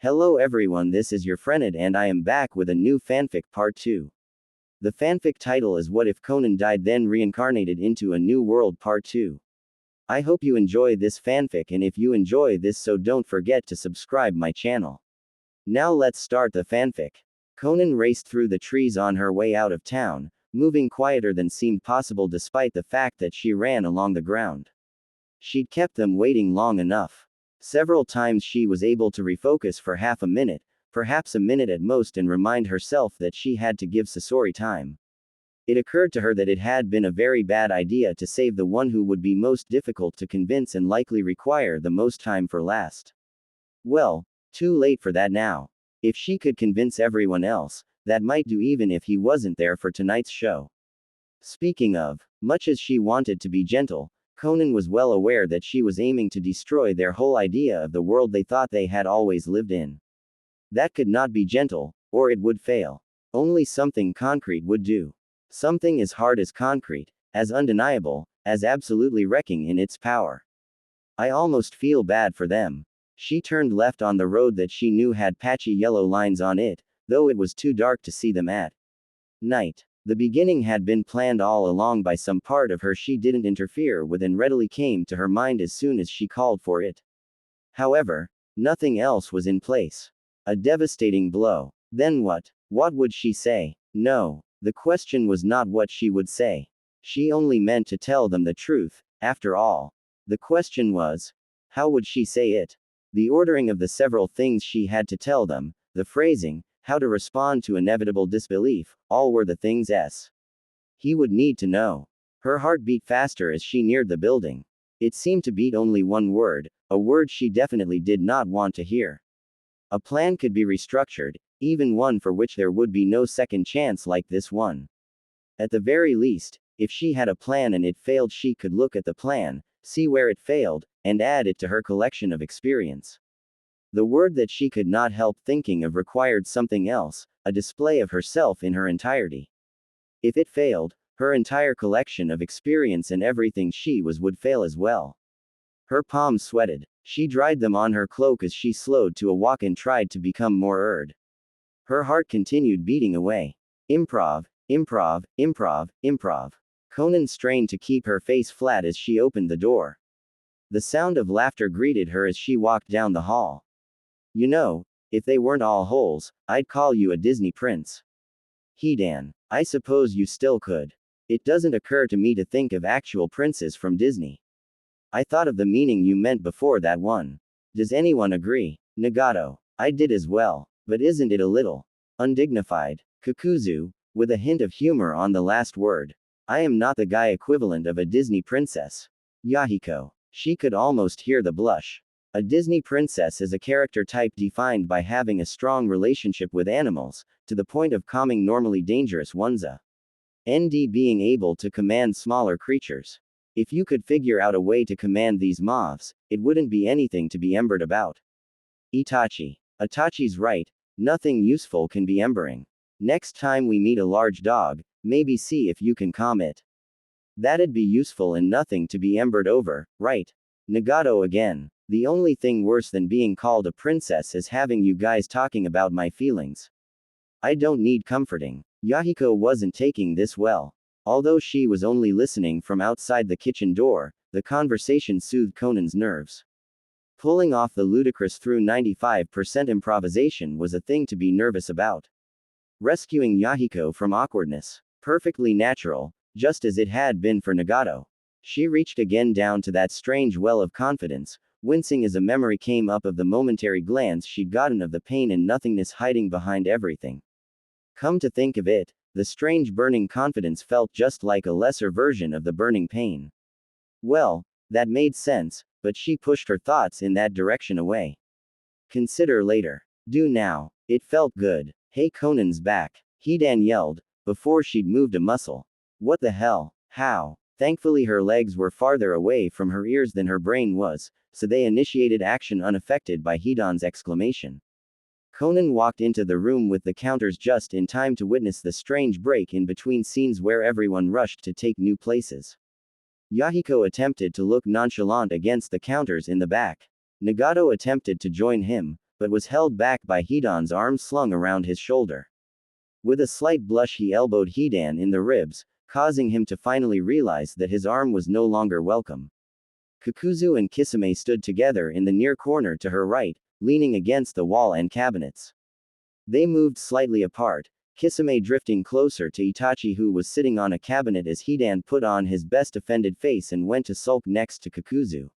Hello everyone, this is your friend and I am back with a new fanfic part 2. The fanfic title is What If Konan Died Then Reincarnated into a New World Part 2. I hope you enjoy this fanfic, and if you enjoy this, so don't forget to subscribe my channel. Now let's start the fanfic. Konan raced through the trees on her way out of town, moving quieter than seemed possible despite the fact that she ran along the ground. She'd kept them waiting long enough. Several times she was able to refocus for half a minute, perhaps a minute at most, and remind herself that she had to give Sasori time. It occurred to her that it had been a very bad idea to save the one who would be most difficult to convince and likely require the most time for last. Well, too late for that now. If she could convince everyone else, that might do even if he wasn't there for tonight's show. Speaking of, much as she wanted to be gentle, Konan was well aware that she was aiming to destroy their whole idea of the world they thought they had always lived in. That could not be gentle, or it would fail. Only something concrete would do. Something as hard as concrete, as undeniable, as absolutely wrecking in its power. I almost feel bad for them. She turned left on the road that she knew had patchy yellow lines on it, though it was too dark to see them at night. The beginning had been planned all along by some part of her she didn't interfere with and readily came to her mind as soon as she called for it. However, nothing else was in place. A devastating blow. Then what? What would she say? No, the question was not what she would say. She only meant to tell them the truth, after all. The question was, how would she say it? The ordering of the several things she had to tell them, the phrasing, how to respond to inevitable disbelief, all were the things he would need to know. Her heart beat faster as she neared the building. It seemed to beat only one word, a word she definitely did not want to hear. A plan could be restructured, even one for which there would be no second chance like this one. At the very least, if she had a plan and it failed, she could look at the plan, see where it failed, and add it to her collection of experience. The word that she could not help thinking of required something else, a display of herself in her entirety. If it failed, her entire collection of experience and everything she was would fail as well. Her palms sweated. She dried them on her cloak as she slowed to a walk and tried to become more urged. Her heart continued beating away. Improv, improv, improv, improv. Konan strained to keep her face flat as she opened the door. The sound of laughter greeted her as she walked down the hall. You know, if they weren't all holes, I'd call you a Disney prince. Hidan, I suppose you still could. It doesn't occur to me to think of actual princes from Disney. I thought of the meaning you meant before that one. Does anyone agree? Nagato, I did as well, but isn't it a little undignified? Kakuzu, with a hint of humor on the last word. I am not the guy equivalent of a Disney princess. Yahiko, she could almost hear the blush. A Disney princess is a character type defined by having a strong relationship with animals, to the point of calming normally dangerous ones. ND being able to command smaller creatures. If you could figure out a way to command these moths, it wouldn't be anything to be embered about. Itachi. Itachi's right, nothing useful can be embering. Next time we meet a large dog, maybe see if you can calm it. That'd be useful and nothing to be embered over, right? Nagato again. The only thing worse than being called a princess is having you guys talking about my feelings. I don't need comforting. Yahiko wasn't taking this well. Although she was only listening from outside the kitchen door, the conversation soothed Konan's nerves. Pulling off the ludicrous through 95% improvisation was a thing to be nervous about. Rescuing Yahiko from awkwardness. Perfectly natural, just as it had been for Nagato. She reached again down to that strange well of confidence, wincing as a memory came up of the momentary glance she'd gotten of the pain and nothingness hiding behind everything. Come to think of it, the strange burning confidence felt just like a lesser version of the burning pain. Well, that made sense, but she pushed her thoughts in that direction away. Consider later. Do now. It felt good. Hey, Konan's back. Hidan yelled, before she'd moved a muscle. What the hell? How? Thankfully her legs were farther away from her ears than her brain was, so they initiated action unaffected by Hidan's exclamation. Konan walked into the room with the counters just in time to witness the strange break in between scenes where everyone rushed to take new places. Yahiko attempted to look nonchalant against the counters in the back. Nagato attempted to join him, but was held back by Hidan's arm slung around his shoulder. With a slight blush he elbowed Hidan in the ribs, causing him to finally realize that his arm was no longer welcome. Kakuzu and Kisame stood together in the near corner to her right, leaning against the wall and cabinets. They moved slightly apart, Kisame drifting closer to Itachi, who was sitting on a cabinet as Hidan put on his best offended face and went to sulk next to Kakuzu.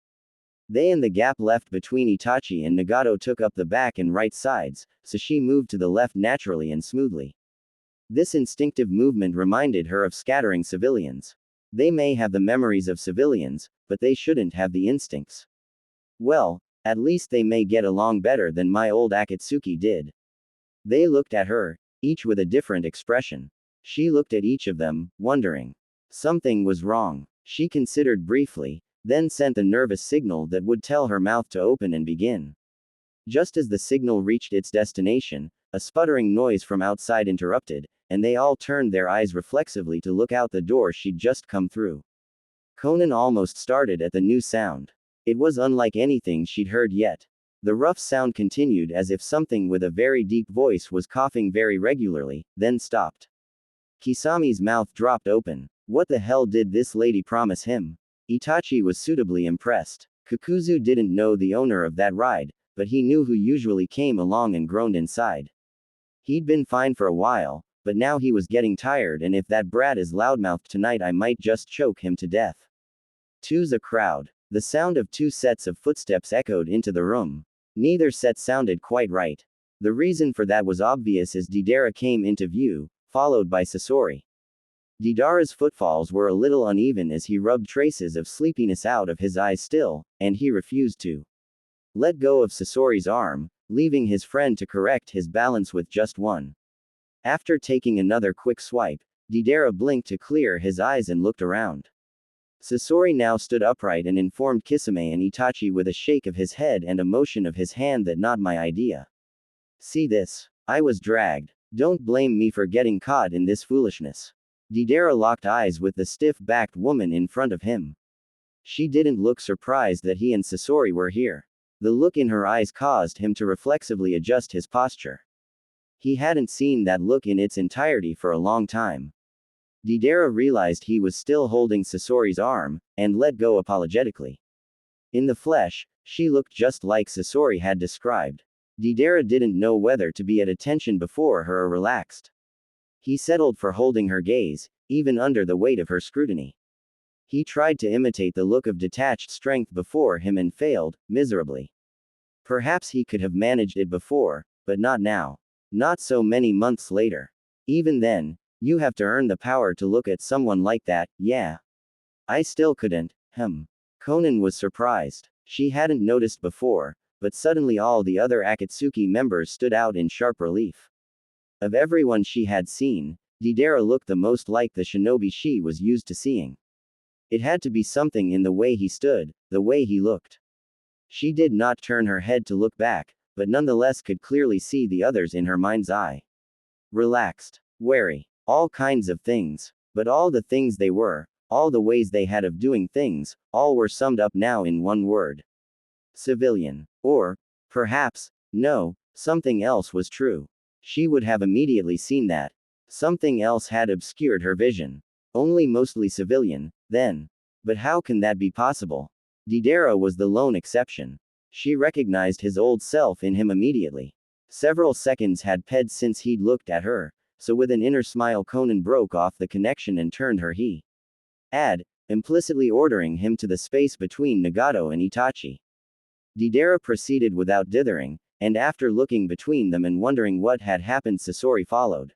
They and the gap left between Itachi and Nagato took up the back and right sides, so she moved to the left naturally and smoothly. This instinctive movement reminded her of scattering civilians. They may have the memories of civilians, but they shouldn't have the instincts. Well, at least they may get along better than my old Akatsuki did. They looked at her, each with a different expression. She looked at each of them, wondering. Something was wrong. She considered briefly, then sent a nervous signal that would tell her mouth to open and begin. Just as the signal reached its destination, a sputtering noise from outside interrupted, and they all turned their eyes reflexively to look out the door she'd just come through. Konan almost started at the new sound. It was unlike anything she'd heard yet. The rough sound continued as if something with a very deep voice was coughing very regularly, then stopped. Kisami's mouth dropped open. What the hell did this lady promise him? Itachi was suitably impressed. Kakuzu didn't know the owner of that ride, but he knew who usually came along and groaned inside. He'd been fine for a while, but now he was getting tired, and if that brat is loudmouthed tonight I might just choke him to death. Two's a crowd. The sound of two sets of footsteps echoed into the room. Neither set sounded quite right. The reason for that was obvious as Deidara came into view, followed by Sasori. Deidara's footfalls were a little uneven as he rubbed traces of sleepiness out of his eyes still, and he refused to let go of Sasori's arm, leaving his friend to correct his balance with just one. After taking another quick swipe, Deidara blinked to clear his eyes and looked around. Sasori now stood upright and informed Kisame and Itachi with a shake of his head and a motion of his hand that not my idea. See this? I was dragged. Don't blame me for getting caught in this foolishness. Deidara locked eyes with the stiff-backed woman in front of him. She didn't look surprised that he and Sasori were here. The look in her eyes caused him to reflexively adjust his posture. He hadn't seen that look in its entirety for a long time. Deidara realized he was still holding Sasori's arm, and let go apologetically. In the flesh, she looked just like Sasori had described. Deidara didn't know whether to be at attention before her or relaxed. He settled for holding her gaze, even under the weight of her scrutiny. He tried to imitate the look of detached strength before him and failed, miserably. Perhaps he could have managed it before, but not now. Not so many months later. Even then, you have to earn the power to look at someone like that, yeah. I still couldn't, Konan was surprised. She hadn't noticed before, but suddenly all the other Akatsuki members stood out in sharp relief. Of everyone she had seen, Deidara looked the most like the shinobi she was used to seeing. It had to be something in the way he stood, the way he looked. She did not turn her head to look back, but nonetheless could clearly see the others in her mind's eye. Relaxed. Wary. All kinds of things. But all the things they were, all the ways they had of doing things, all were summed up now in one word. Civilian. Or, perhaps, no, something else was true. She would have immediately seen that. Something else had obscured her vision. Only mostly civilian, then. But how can that be possible? Deidara was the lone exception. She recognized his old self in him immediately. Several seconds had passed since he'd looked at her, so with an inner smile Konan broke off the connection and turned her head, implicitly ordering him to the space between Nagato and Itachi. Deidara proceeded without dithering, and after looking between them and wondering what had happened Sasori followed.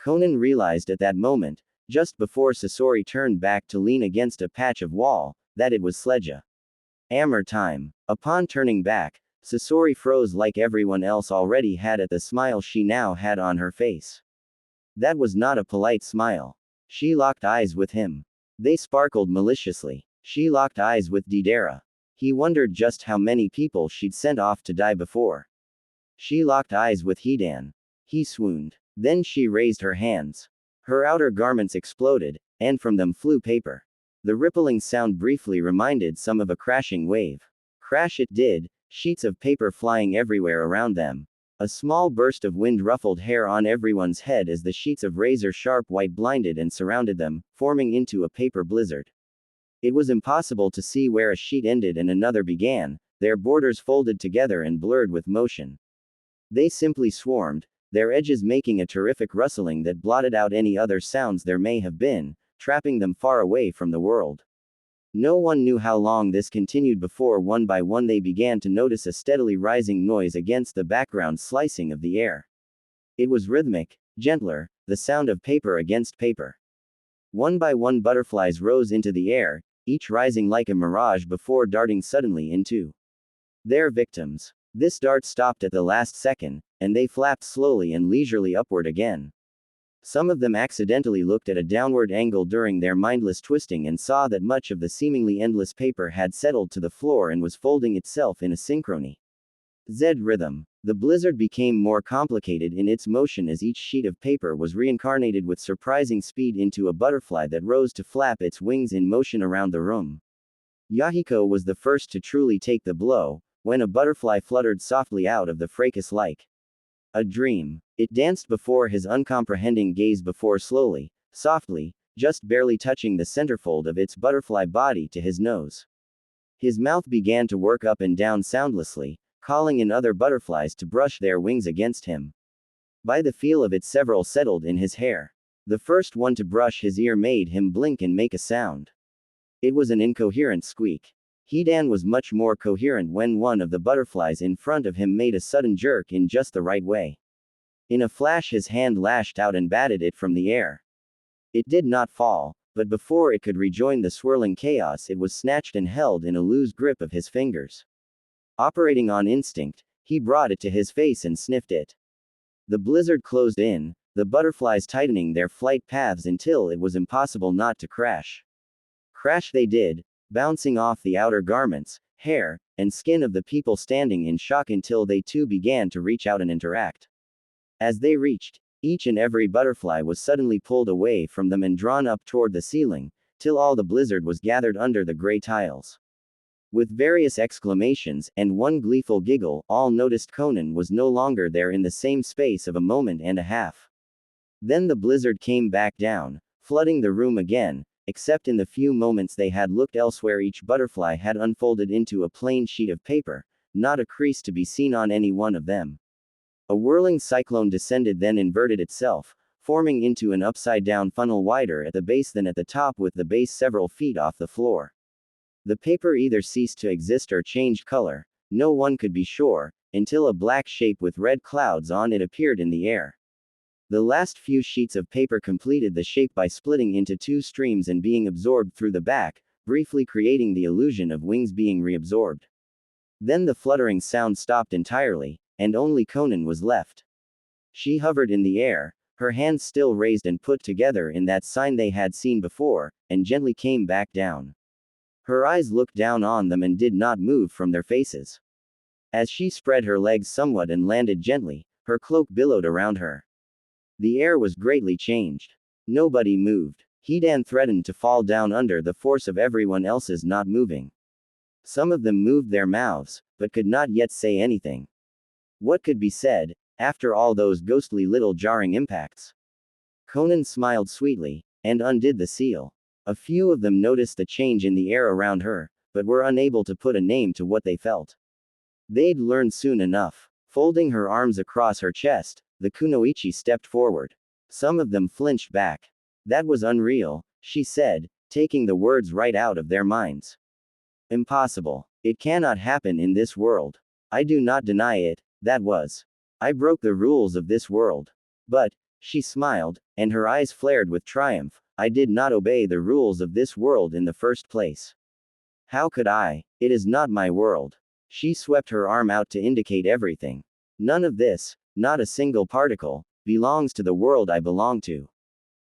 Konan realized at that moment, just before Sasori turned back to lean against a patch of wall, that it was sledge-hammer time. Upon turning back, Sasori froze like everyone else already had at the smile she now had on her face. That was not a polite smile. She locked eyes with him. They sparkled maliciously. She locked eyes with Deidara. He wondered just how many people she'd sent off to die before. She locked eyes with Hidan. He swooned. Then she raised her hands. Her outer garments exploded, and from them flew paper. The rippling sound briefly reminded some of a crashing wave. Crash it did. sheets of paper flying everywhere around them. A small burst of wind ruffled hair on everyone's head as the sheets of razor-sharp white blinded and surrounded them, forming into a paper blizzard. It was impossible to see where a sheet ended and another began, their borders folded together and blurred with motion. They simply swarmed, their edges making a terrific rustling that blotted out any other sounds there may have been, trapping them far away from the world. No one knew how long this continued before one by one they began to notice a steadily rising noise against the background slicing of the air. It was rhythmic, gentler, the sound of paper against paper. One by one butterflies rose into the air, each rising like a mirage before darting suddenly into their victims. This dart stopped at the last second, and they flapped slowly and leisurely upward again. Some of them accidentally looked at a downward angle during their mindless twisting and saw that much of the seemingly endless paper had settled to the floor and was folding itself in a synchrony. Z rhythm. The blizzard became more complicated in its motion as each sheet of paper was reincarnated with surprising speed into a butterfly that rose to flap its wings in motion around the room. Yahiko was the first to truly take the blow, when a butterfly fluttered softly out of the fracas like a dream. It danced before his uncomprehending gaze before slowly, softly, just barely touching the centerfold of its butterfly body to his nose. His mouth began to work up and down soundlessly, calling in other butterflies to brush their wings against him. By the feel of it, several settled in his hair. The first one to brush his ear made him blink and make a sound. It was an incoherent squeak. Hidan was much more coherent when one of the butterflies in front of him made a sudden jerk in just the right way. In a flash his hand lashed out and batted it from the air. It did not fall, but before it could rejoin the swirling chaos it was snatched and held in a loose grip of his fingers. Operating on instinct, he brought it to his face and sniffed it. The blizzard closed in, the butterflies tightening their flight paths until it was impossible not to crash. Crash they did, bouncing off the outer garments, hair, and skin of the people standing in shock until they too began to reach out and interact. As they reached, each and every butterfly was suddenly pulled away from them and drawn up toward the ceiling, till all the blizzard was gathered under the gray tiles. With various exclamations, and one gleeful giggle, all noticed Konan was no longer there in the same space of a moment and a half. Then the blizzard came back down, flooding the room again, except in the few moments they had looked elsewhere each butterfly had unfolded into a plain sheet of paper, not a crease to be seen on any one of them. A whirling cyclone descended then inverted itself, forming into an upside-down funnel wider at the base than at the top with the base several feet off the floor. The paper either ceased to exist or changed color, no one could be sure, until a black shape with red clouds on it appeared in the air. The last few sheets of paper completed the shape by splitting into two streams and being absorbed through the back, briefly creating the illusion of wings being reabsorbed. Then the fluttering sound stopped entirely, and only Konan was left. She hovered in the air, her hands still raised and put together in that sign they had seen before, and gently came back down. Her eyes looked down on them and did not move from their faces. As she spread her legs somewhat and landed gently, her cloak billowed around her. The air was greatly changed. Nobody moved. Hidan threatened to fall down under the force of everyone else's not moving. Some of them moved their mouths, but could not yet say anything. What could be said, after all those ghostly little jarring impacts? Konan smiled sweetly, and undid the seal. A few of them noticed the change in the air around her, but were unable to put a name to what they felt. They'd learn soon enough. Folding her arms across her chest, the kunoichi stepped forward. Some of them flinched back. That was unreal, she said, taking the words right out of their minds. Impossible. It cannot happen in this world. I do not deny it, that was. I broke the rules of this world. But, she smiled, and her eyes flared with triumph, I did not obey the rules of this world in the first place. How could I? It is not my world. She swept her arm out to indicate everything. None of this, not a single particle, belongs to the world I belong to.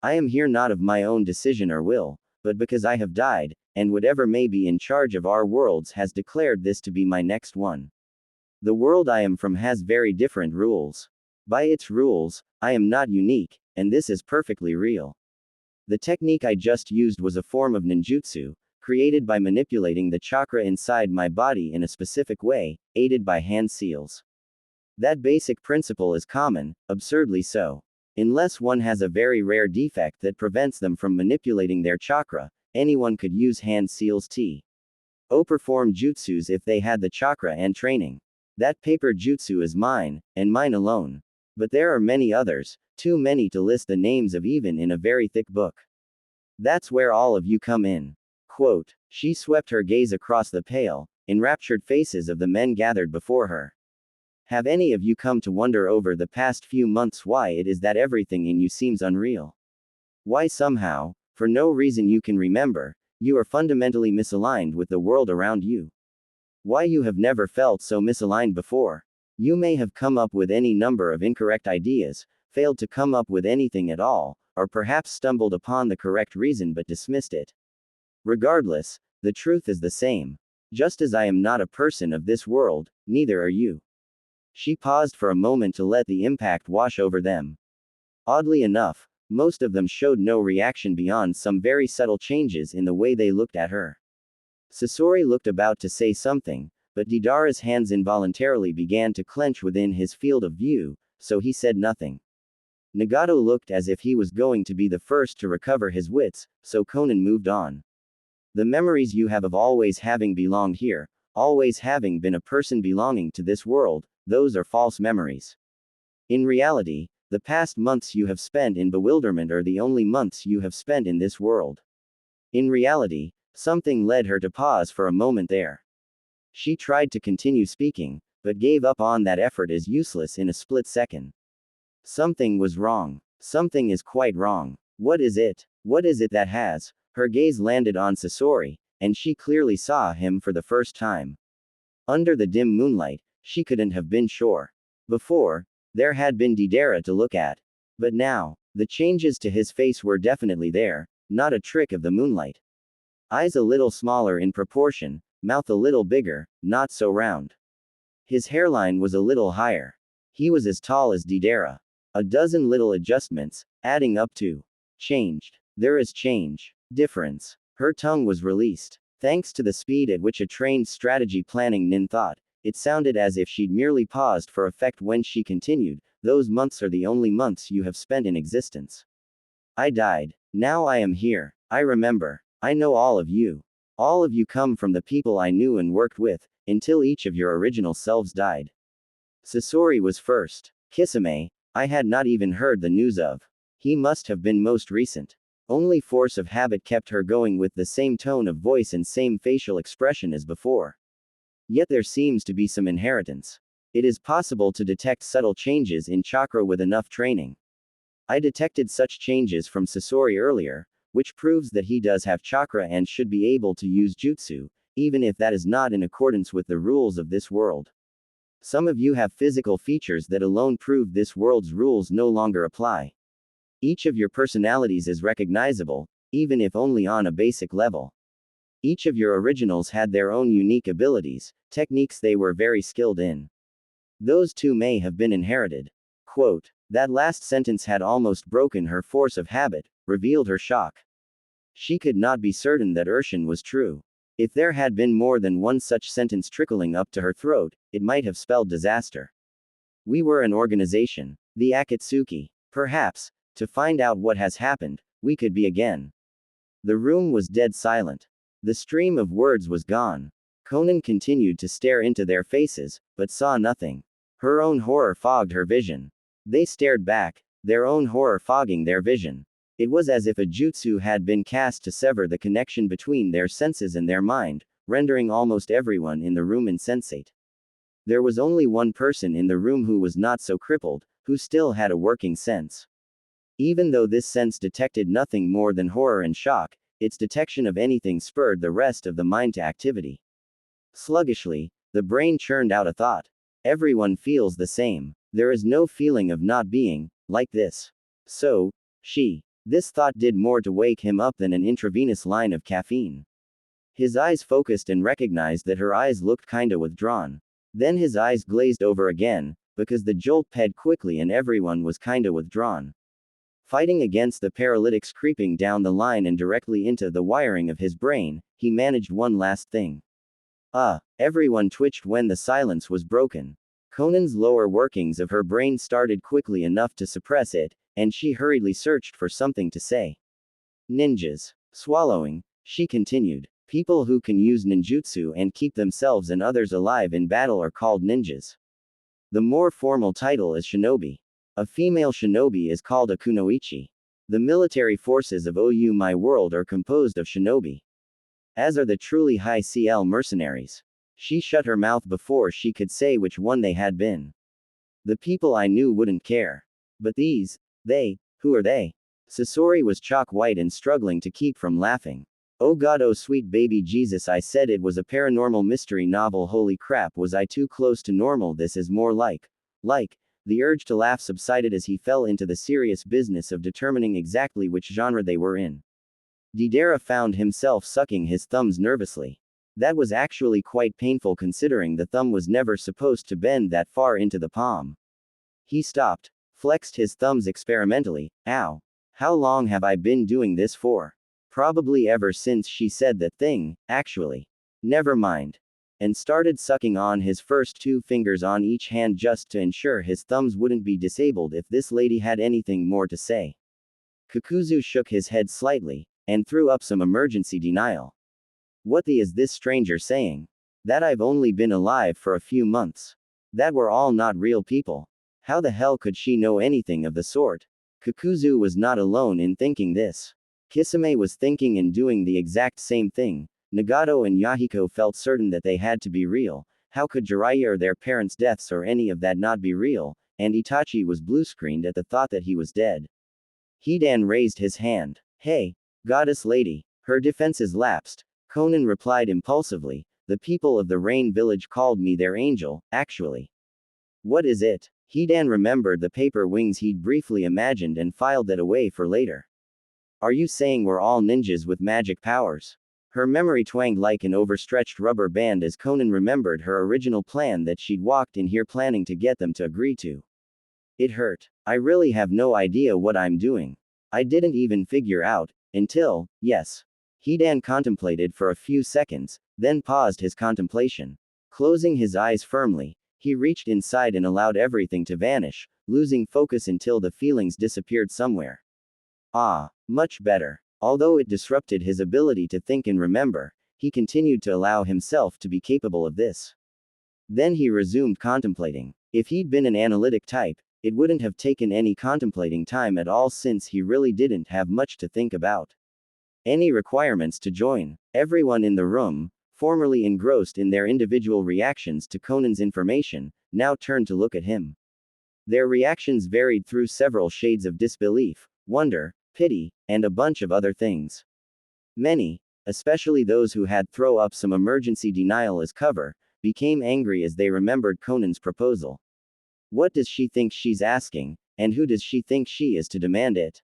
I am here not of my own decision or will, but because I have died, and whatever may be in charge of our worlds has declared this to be my next one. The world I am from has very different rules. By its rules, I am not unique, and this is perfectly real. The technique I just used was a form of ninjutsu, created by manipulating the chakra inside my body in a specific way, aided by hand seals. That basic principle is common, absurdly so. Unless one has a very rare defect that prevents them from manipulating their chakra, anyone could use hand seals to perform jutsus if they had the chakra and training. That paper jutsu is mine, and mine alone. But there are many others, too many to list the names of even in a very thick book. That's where all of you come in. Quote, she swept her gaze across the pale, enraptured faces of the men gathered before her. Have any of you come to wonder over the past few months why it is that everything in you seems unreal? Why somehow, for no reason you can remember, you are fundamentally misaligned with the world around you? Why you have never felt so misaligned before? You may have come up with any number of incorrect ideas, failed to come up with anything at all, or perhaps stumbled upon the correct reason but dismissed it. Regardless, the truth is the same. Just as I am not a person of this world, neither are you. She paused for a moment to let the impact wash over them. Oddly enough, most of them showed no reaction beyond some very subtle changes in the way they looked at her. Sasori looked about to say something, but Deidara's hands involuntarily began to clench within his field of view, so he said nothing. Nagato looked as if he was going to be the first to recover his wits, so Konan moved on. The memories you have of always having belonged here, always having been a person belonging to this world, those are false memories. In reality, the past months you have spent in bewilderment are the only months you have spent in this world. In reality, something led her to pause for a moment there. She tried to continue speaking, but gave up on that effort as useless in a split second. Something was wrong. Something is quite wrong. What is it? What is it that has? Her gaze landed on Sasori, and she clearly saw him for the first time. Under the dim moonlight, she couldn't have been sure. Before, there had been Deidara to look at. But now, the changes to his face were definitely there, not a trick of the moonlight. Eyes a little smaller in proportion, mouth a little bigger, not so round. His hairline was a little higher. He was as tall as Deidara. A dozen little adjustments, adding up to changed. There is change. Difference. Her tongue was released. Thanks to the speed at which a trained strategy planning nin thought, it sounded as if she'd merely paused for effect when she continued, those months are the only months you have spent in existence. I died. Now I am here. I remember. I know all of you. All of you come from the people I knew and worked with, until each of your original selves died. Sasori was first. Kisame, I had not even heard the news of. He must have been most recent. Only force of habit kept her going with the same tone of voice and same facial expression as before. Yet there seems to be some inheritance. It is possible to detect subtle changes in chakra with enough training. I detected such changes from Sasori earlier, which proves that he does have chakra and should be able to use jutsu, even if that is not in accordance with the rules of this world. Some of you have physical features that alone prove this world's rules no longer apply. Each of your personalities is recognizable, even if only on a basic level. Each of your originals had their own unique abilities, techniques they were very skilled in. Those too may have been inherited. Quote, that last sentence had almost broken her force of habit, revealed her shock. She could not be certain that Urshan was true. If there had been more than one such sentence trickling up to her throat, it might have spelled disaster. We were an organization, the Akatsuki. Perhaps, to find out what has happened, we could be again. The room was dead silent. The stream of words was gone. Konan continued to stare into their faces, but saw nothing. Her own horror fogged her vision. They stared back, their own horror fogging their vision. It was as if a jutsu had been cast to sever the connection between their senses and their mind, rendering almost everyone in the room insensate. There was only one person in the room who was not so crippled, who still had a working sense. Even though this sense detected nothing more than horror and shock, its detection of anything spurred the rest of the mind to activity. Sluggishly, the brain churned out a thought. Everyone feels the same. There is no feeling of not being, like this. So, this thought did more to wake him up than an intravenous line of caffeine. His eyes focused and recognized that her eyes looked kinda withdrawn. Then his eyes glazed over again, because the jolt ped quickly and everyone was kinda withdrawn. Fighting against the paralytics creeping down the line and directly into the wiring of his brain, he managed one last thing. Everyone twitched when the silence was broken. Conan's lower workings of her brain started quickly enough to suppress it, and she hurriedly searched for something to say. Ninjas. Swallowing, she continued. People who can use ninjutsu and keep themselves and others alive in battle are called ninjas. The more formal title is shinobi. A female shinobi is called a kunoichi. The military forces of OU My World are composed of shinobi. As are the truly high CL mercenaries. She shut her mouth before she could say which one they had been. The people I knew wouldn't care. But these, who are they? Sasori was chalk white and struggling to keep from laughing. Oh God, oh sweet baby Jesus, I said it was a paranormal mystery novel. Holy crap, was I too close to normal? This is more like. The urge to laugh subsided as he fell into the serious business of determining exactly which genre they were in. Deidara found himself sucking his thumbs nervously. That was actually quite painful considering the thumb was never supposed to bend that far into the palm. He stopped, flexed his thumbs experimentally. Ow. How long have I been doing this for? Probably ever since she said that thing, actually. Never mind. And started sucking on his first 2 fingers on each hand just to ensure his thumbs wouldn't be disabled if this lady had anything more to say. Kakuzu shook his head slightly, and threw up some emergency denial. What the is this stranger saying? That I've only been alive for a few months. That we're all not real people. How the hell could she know anything of the sort? Kakuzu was not alone in thinking this. Kisame was thinking and doing the exact same thing. Nagato and Yahiko felt certain that they had to be real. How could Jiraiya or their parents' deaths or any of that not be real? And Itachi was blue-screened at the thought that he was dead. Hidan raised his hand. Hey, goddess lady. Her defenses lapsed. Konan replied impulsively. The people of the Rain Village called me their angel, actually. What is it? Hidan remembered the paper wings he'd briefly imagined and filed that away for later. Are you saying we're all ninjas with magic powers? Her memory twanged like an overstretched rubber band as Konan remembered her original plan that she'd walked in here planning to get them to agree to. It hurt. I really have no idea what I'm doing. I didn't even figure out, until, yes. Hidan contemplated for a few seconds, then paused his contemplation. Closing his eyes firmly, he reached inside and allowed everything to vanish, losing focus until the feelings disappeared somewhere. Much better. Although it disrupted his ability to think and remember, he continued to allow himself to be capable of this. Then he resumed contemplating. If he'd been an analytic type, it wouldn't have taken any contemplating time at all since he really didn't have much to think about. Any requirements to join? Everyone in the room, formerly engrossed in their individual reactions to Conan's information, now turned to look at him. Their reactions varied through several shades of disbelief, wonder, pity, and a bunch of other things. Many, especially those who had throw up some emergency denial as cover, became angry as they remembered Conan's proposal. What does she think she's asking, and who does she think she is to demand it?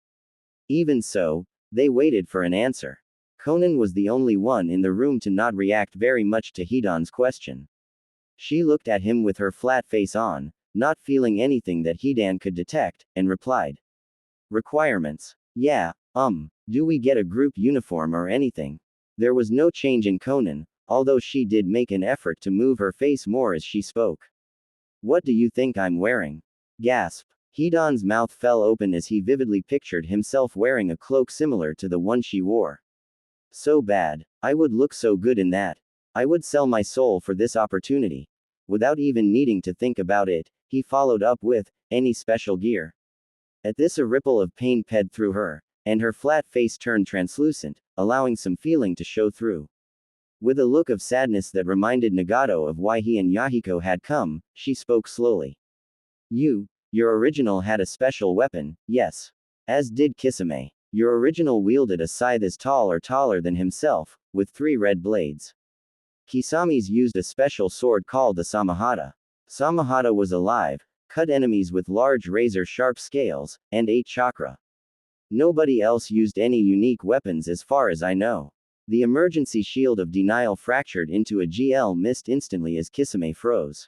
Even so, they waited for an answer. Konan was the only one in the room to not react very much to Hidan's question. She looked at him with her flat face on, not feeling anything that Hidan could detect, and replied. Requirements. Yeah, do we get a group uniform or anything? There was no change in Konan, although she did make an effort to move her face more as she spoke. What do you think I'm wearing? Gasp. Hidan's mouth fell open as he vividly pictured himself wearing a cloak similar to the one she wore. So bad. I would look so good in that. I would sell my soul for this opportunity. Without even needing to think about it, he followed up with, any special gear? At this a ripple of pain ped through her, and her flat face turned translucent, allowing some feeling to show through. With a look of sadness that reminded Nagato of why he and Yahiko had come, she spoke slowly. Your original had a special weapon, yes. As did Kisame. Your original wielded a scythe as tall or taller than himself, with 3 red blades. Kisami's used a special sword called the Samahata. Samahata was alive, cut enemies with large razor-sharp scales, and 8 chakra. Nobody else used any unique weapons as far as I know. The emergency shield of denial fractured into a GL mist instantly as Kisame froze.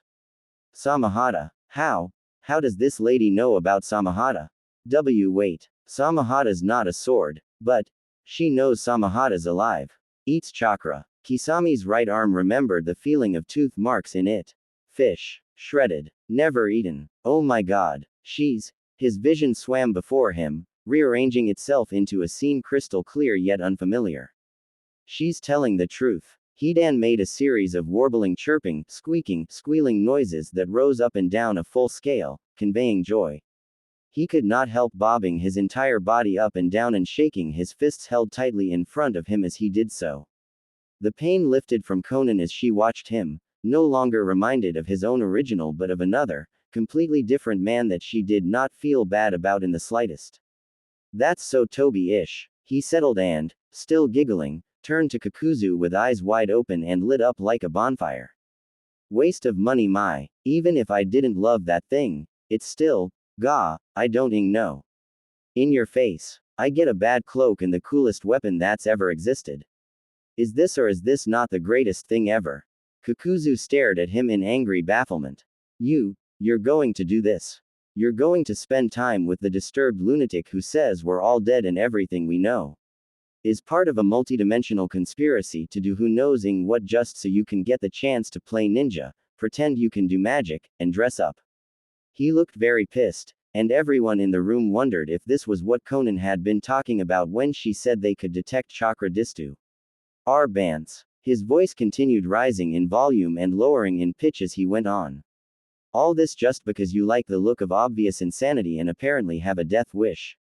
Samahata. How does this lady know about Samahata? Wait. Samahata's not a sword, but she knows Samahata's alive. Eats chakra. Kisami's right arm remembered the feeling of tooth marks in it. Fish. Shredded. Never eaten. Oh my god. She's. His vision swam before him, rearranging itself into a scene crystal clear yet unfamiliar. She's telling the truth. Hidan made a series of warbling, chirping, squeaking, squealing noises that rose up and down a full scale, conveying joy. He could not help bobbing his entire body up and down and shaking his fists held tightly in front of him as he did so. The pain lifted from Konan as she watched him, no longer reminded of his own original but of another, completely different man that she did not feel bad about in the slightest. That's so Toby-ish. He settled and, still giggling, turned to Kakuzu with eyes wide open and lit up like a bonfire. Waste of money my, even if I didn't love that thing, it's still, gah, I don't know. In your face. I get a bad cloak and the coolest weapon that's ever existed. Is this or is this not the greatest thing ever? Kakuzu stared at him in angry bafflement. You're going to do this. You're going to spend time with the disturbed lunatic who says we're all dead and everything we know is part of a multidimensional conspiracy to do who knows what just so you can get the chance to play ninja, pretend you can do magic, and dress up. He looked very pissed, and everyone in the room wondered if this was what Konan had been talking about when she said they could detect chakra distu. Bants. His voice continued rising in volume and lowering in pitch as he went on. All this just because you like the look of obvious insanity and apparently have a death wish.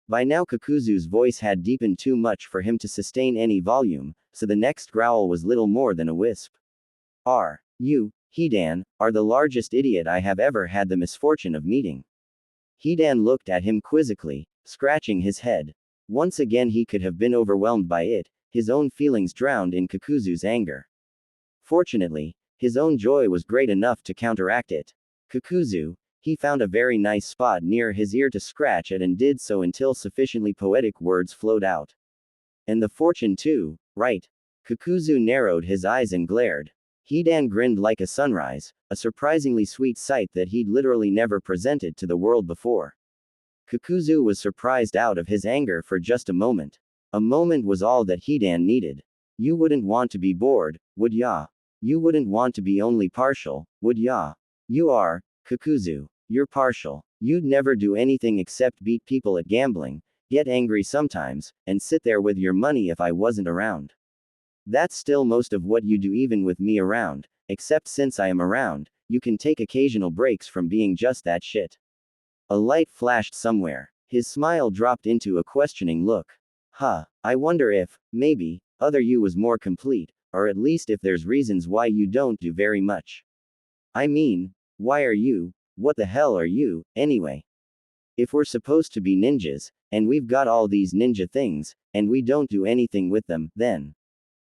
By now Kakuzu's voice had deepened too much for him to sustain any volume, so the next growl was little more than a wisp. You, Hidan, are the largest idiot I have ever had the misfortune of meeting. Hidan looked at him quizzically, scratching his head. Once again he could have been overwhelmed by it, his own feelings drowned in Kakuzu's anger. Fortunately, his own joy was great enough to counteract it. Kakuzu, he found a very nice spot near his ear to scratch at and did so until sufficiently poetic words flowed out. And the fortune too, right? Kakuzu narrowed his eyes and glared. Hidan grinned like a sunrise, a surprisingly sweet sight that he'd literally never presented to the world before. Kakuzu was surprised out of his anger for just a moment. A moment was all that Hidan needed. You wouldn't want to be bored, would ya? You wouldn't want to be only partial, would ya? You are, Kakuzu. You're partial. You'd never do anything except beat people at gambling, get angry sometimes, and sit there with your money if I wasn't around. That's still most of what you do even with me around, except since I am around, you can take occasional breaks from being just that shit. A light flashed somewhere. His smile dropped into a questioning look. I wonder if, maybe, other you was more complete, or at least if there's reasons why you don't do very much. I mean, why are you, what the hell are you, anyway? If we're supposed to be ninjas, and we've got all these ninja things, and we don't do anything with them,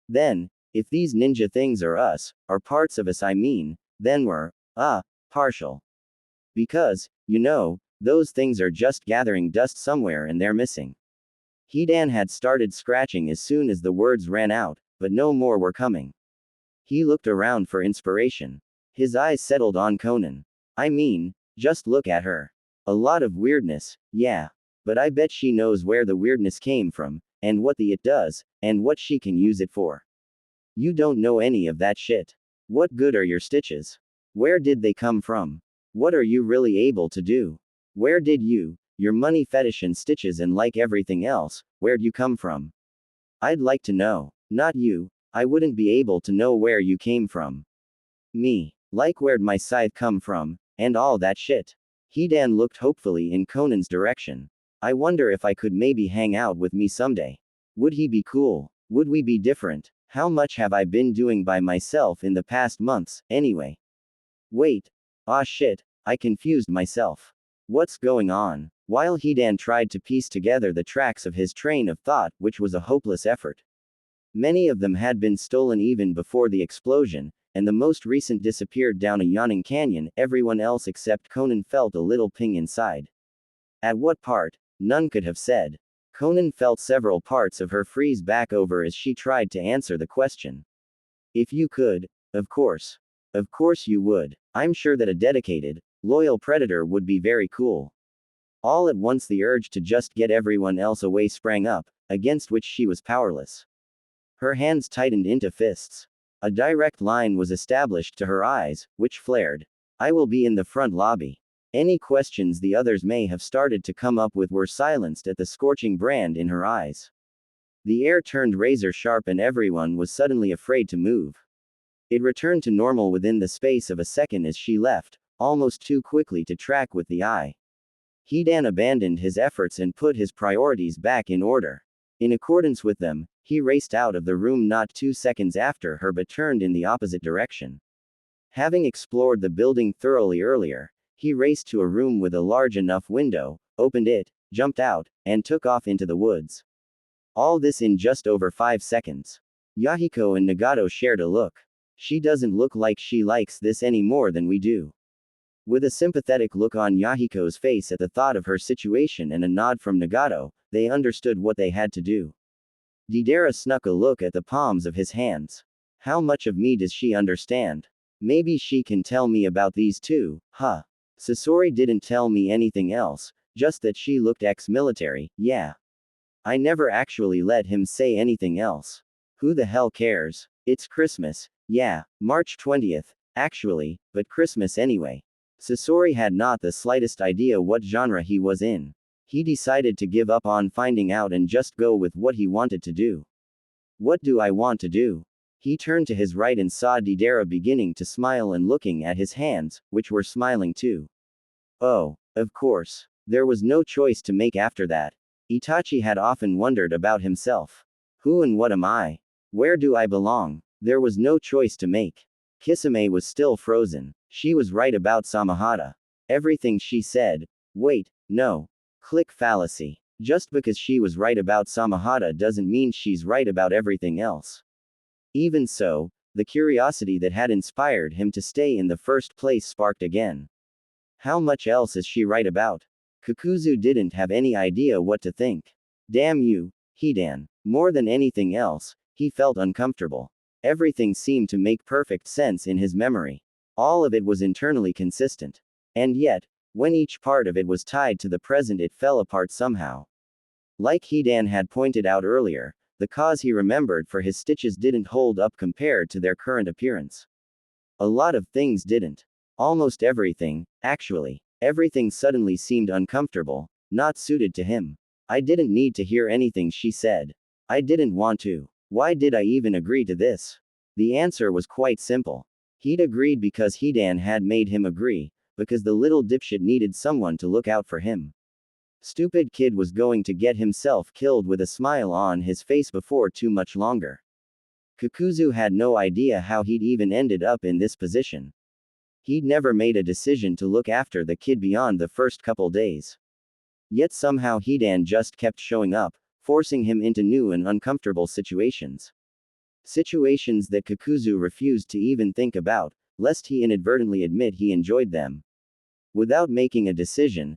then, if these ninja things are us, or parts of us I mean, then we're, partial. Because, those things are just gathering dust somewhere and they're missing. Hidan had started scratching as soon as the words ran out, but no more were coming. He looked around for inspiration. His eyes settled on Konan. I mean, just look at her. A lot of weirdness, yeah. But I bet she knows where the weirdness came from, and what it does, and what she can use it for. You don't know any of that shit. What good are your stitches? Where did they come from? What are you really able to do? Where did your money fetish and stitches and like everything else, where'd you come from? I'd like to know. Not you. I wouldn't be able to know where you came from. Me. Like where'd my scythe come from, and all that shit. Hidan looked hopefully in Conan's direction. I wonder if I could maybe hang out with me someday. Would he be cool? Would we be different? How much have I been doing by myself in the past months, anyway? Wait. Shit. I confused myself. What's going on? While Hidan tried to piece together the tracks of his train of thought, which was a hopeless effort. Many of them had been stolen even before the explosion, and the most recent disappeared down a yawning canyon. Everyone else except Konan felt a little ping inside. At what part? None could have said. Konan felt several parts of her freeze back over as she tried to answer the question. If you could, of course. Of course you would. I'm sure that a dedicated, loyal predator would be very cool. All at once the urge to just get everyone else away sprang up, against which she was powerless. Her hands tightened into fists. A direct line was established to her eyes, which flared. I will be in the front lobby. Any questions the others may have started to come up with were silenced at the scorching brand in her eyes. The air turned razor sharp and everyone was suddenly afraid to move. It returned to normal within the space of a second as she left, almost too quickly to track with the eye. Hidan abandoned his efforts and put his priorities back in order. In accordance with them, he raced out of the room not 2 seconds after her but turned in the opposite direction. Having explored the building thoroughly earlier, he raced to a room with a large enough window, opened it, jumped out, and took off into the woods. All this in just over 5 seconds. Yahiko and Nagato shared a look. She doesn't look like she likes this any more than we do. With a sympathetic look on Yahiko's face at the thought of her situation and a nod from Nagato, they understood what they had to do. Deidara snuck a look at the palms of his hands. How much of me does she understand? Maybe she can tell me about these too, huh? Sasori didn't tell me anything else, just that she looked ex-military, yeah. I never actually let him say anything else. Who the hell cares? It's Christmas, yeah, March 20th, actually, but Christmas anyway. Sasori had not the slightest idea what genre he was in. He decided to give up on finding out and just go with what he wanted to do. What do I want to do? He turned to his right and saw Deidara beginning to smile and looking at his hands, which were smiling too. Oh, of course. There was no choice to make after that. Itachi had often wondered about himself. Who and what am I? Where do I belong? There was no choice to make. Kisame was still frozen. She was right about Samahata. Everything she said. Wait, no. Click fallacy. Just because she was right about Samahata doesn't mean she's right about everything else. Even so, the curiosity that had inspired him to stay in the first place sparked again. How much else is she right about? Kakuzu didn't have any idea what to think. Damn you, Hidan. More than anything else, he felt uncomfortable. Everything seemed to make perfect sense in his memory. All of it was internally consistent. And yet, when each part of it was tied to the present, it fell apart somehow. Like Hidan had pointed out earlier, the cause he remembered for his stitches didn't hold up compared to their current appearance. A lot of things didn't. Almost everything, actually. Everything suddenly seemed uncomfortable, not suited to him. I didn't need to hear anything she said. I didn't want to. Why did I even agree to this? The answer was quite simple. He'd agreed because Hidan had made him agree, because the little dipshit needed someone to look out for him. Stupid kid was going to get himself killed with a smile on his face before too much longer. Kakuzu had no idea how he'd even ended up in this position. He'd never made a decision to look after the kid beyond the first couple days. Yet somehow Hidan just kept showing up, forcing him into new and uncomfortable situations. Situations that Kakuzu refused to even think about, lest he inadvertently admit he enjoyed them. Without making a decision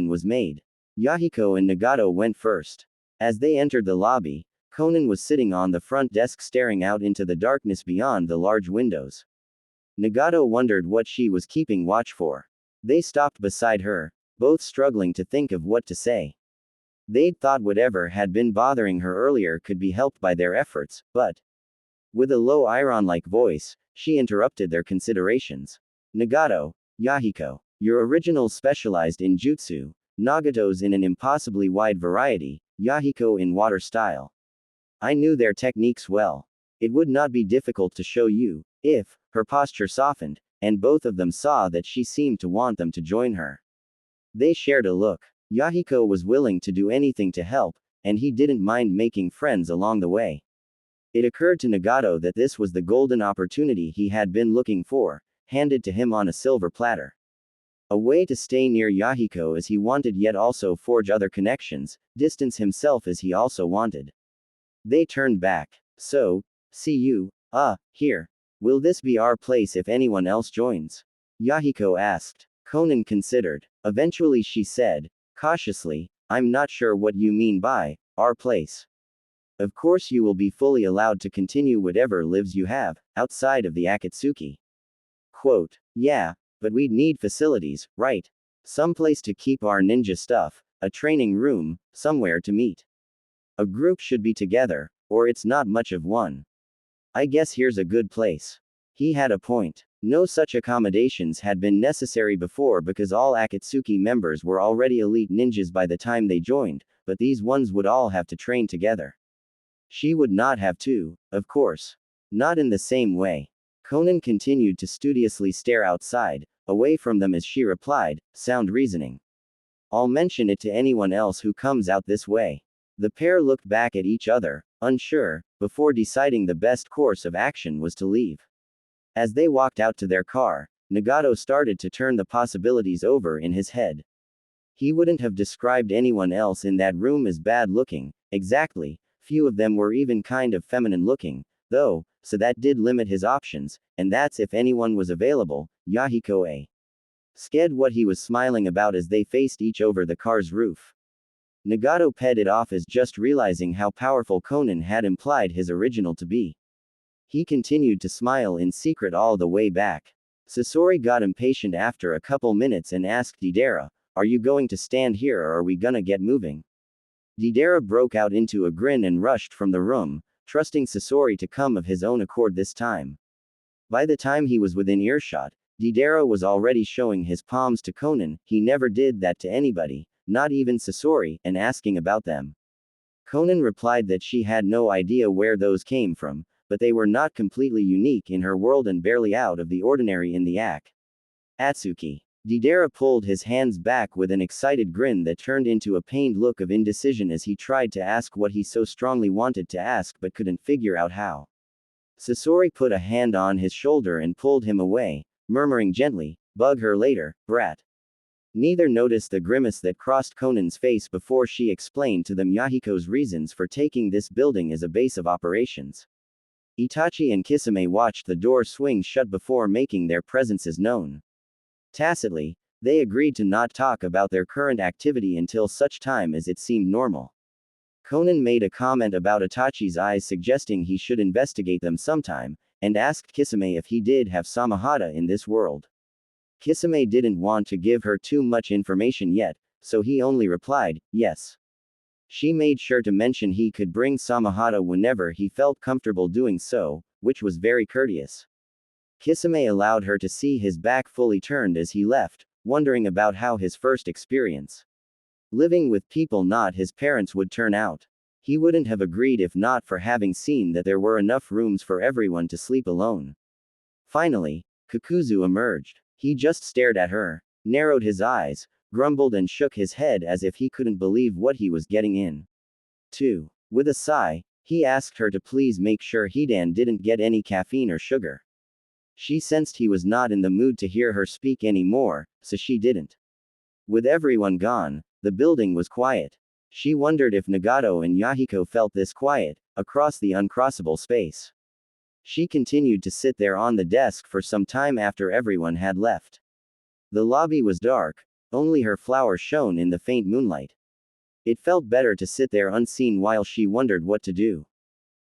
was made. Yahiko and Nagato went first. As they entered the lobby, Konan was sitting on the front desk staring out into the darkness beyond the large windows. Nagato wondered what she was keeping watch for. They stopped beside her, both struggling to think of what to say. They'd thought whatever had been bothering her earlier could be helped by their efforts, but with a low iron-like voice, she interrupted their considerations. Nagato, Yahiko, your originals specialized in jutsu, Nagato's in an impossibly wide variety, Yahiko in water style. I knew their techniques well. It would not be difficult to show you, if her posture softened, and both of them saw that she seemed to want them to join her. They shared a look. Yahiko was willing to do anything to help, and he didn't mind making friends along the way. It occurred to Nagato that this was the golden opportunity he had been looking for, handed to him on a silver platter. A way to stay near Yahiko as he wanted yet also forge other connections, distance himself as he also wanted. They turned back. So, see you, here. Will this be our place if anyone else joins? Yahiko asked. Konan considered. Eventually she said, cautiously, I'm not sure what you mean by our place. Of course you will be fully allowed to continue whatever lives you have, outside of the Akatsuki. Quote, yeah, but we'd need facilities, right? Some place to keep our ninja stuff, a training room, somewhere to meet. A group should be together, or it's not much of one. I guess here's a good place. He had a point. No such accommodations had been necessary before because all Akatsuki members were already elite ninjas by the time they joined, but these ones would all have to train together. She would not have to, of course. Not in the same way. Konan continued to studiously stare outside, away from them as she replied, sound reasoning. I'll mention it to anyone else who comes out this way. The pair looked back at each other, unsure, before deciding the best course of action was to leave. As they walked out to their car, Nagato started to turn the possibilities over in his head. He wouldn't have described anyone else in that room as bad looking, exactly, few of them were even kind of feminine looking, though, so that did limit his options, and that's if anyone was available, Yahiko. Sked what he was smiling about as they faced each over the car's roof. Nagato paid it off as just realizing how powerful Konan had implied his original to be. He continued to smile in secret all the way back. Sasori got impatient after a couple minutes and asked Deidara, are you going to stand here or are we gonna get moving? Deidara broke out into a grin and rushed from the room, trusting Sasori to come of his own accord this time. By the time he was within earshot, Deidara was already showing his palms to Konan, he never did that to anybody, not even Sasori, and asking about them. Konan replied that she had no idea where those came from, but they were not completely unique in her world and barely out of the ordinary in the Atsuki. Deidara pulled his hands back with an excited grin that turned into a pained look of indecision as he tried to ask what he so strongly wanted to ask but couldn't figure out how. Sasori put a hand on his shoulder and pulled him away, murmuring gently, bug her later, brat. Neither noticed the grimace that crossed Konan's face before she explained to them Yahiko's reasons for taking this building as a base of operations. Itachi and Kisame watched the door swing shut before making their presences known. Tacitly, they agreed to not talk about their current activity until such time as it seemed normal. Konan made a comment about Itachi's eyes suggesting he should investigate them sometime, and asked Kisame if he did have Samahata in this world. Kisame didn't want to give her too much information yet, so he only replied, yes. She made sure to mention he could bring Samahata whenever he felt comfortable doing so, which was very courteous. Kisame allowed her to see his back fully turned as he left, wondering about how his first experience living with people not his parents would turn out. He wouldn't have agreed if not for having seen that there were enough rooms for everyone to sleep alone. Finally, Kakuzu emerged. He just stared at her, narrowed his eyes, grumbled and shook his head as if he couldn't believe what he was getting in. 2. With a sigh, he asked her to please make sure Hidan didn't get any caffeine or sugar. She sensed he was not in the mood to hear her speak anymore, so she didn't. With everyone gone, the building was quiet. She wondered if Nagato and Yahiko felt this quiet, across the uncrossable space. She continued to sit there on the desk for some time after everyone had left. The lobby was dark, only her flower shone in the faint moonlight. It felt better to sit there unseen while she wondered what to do.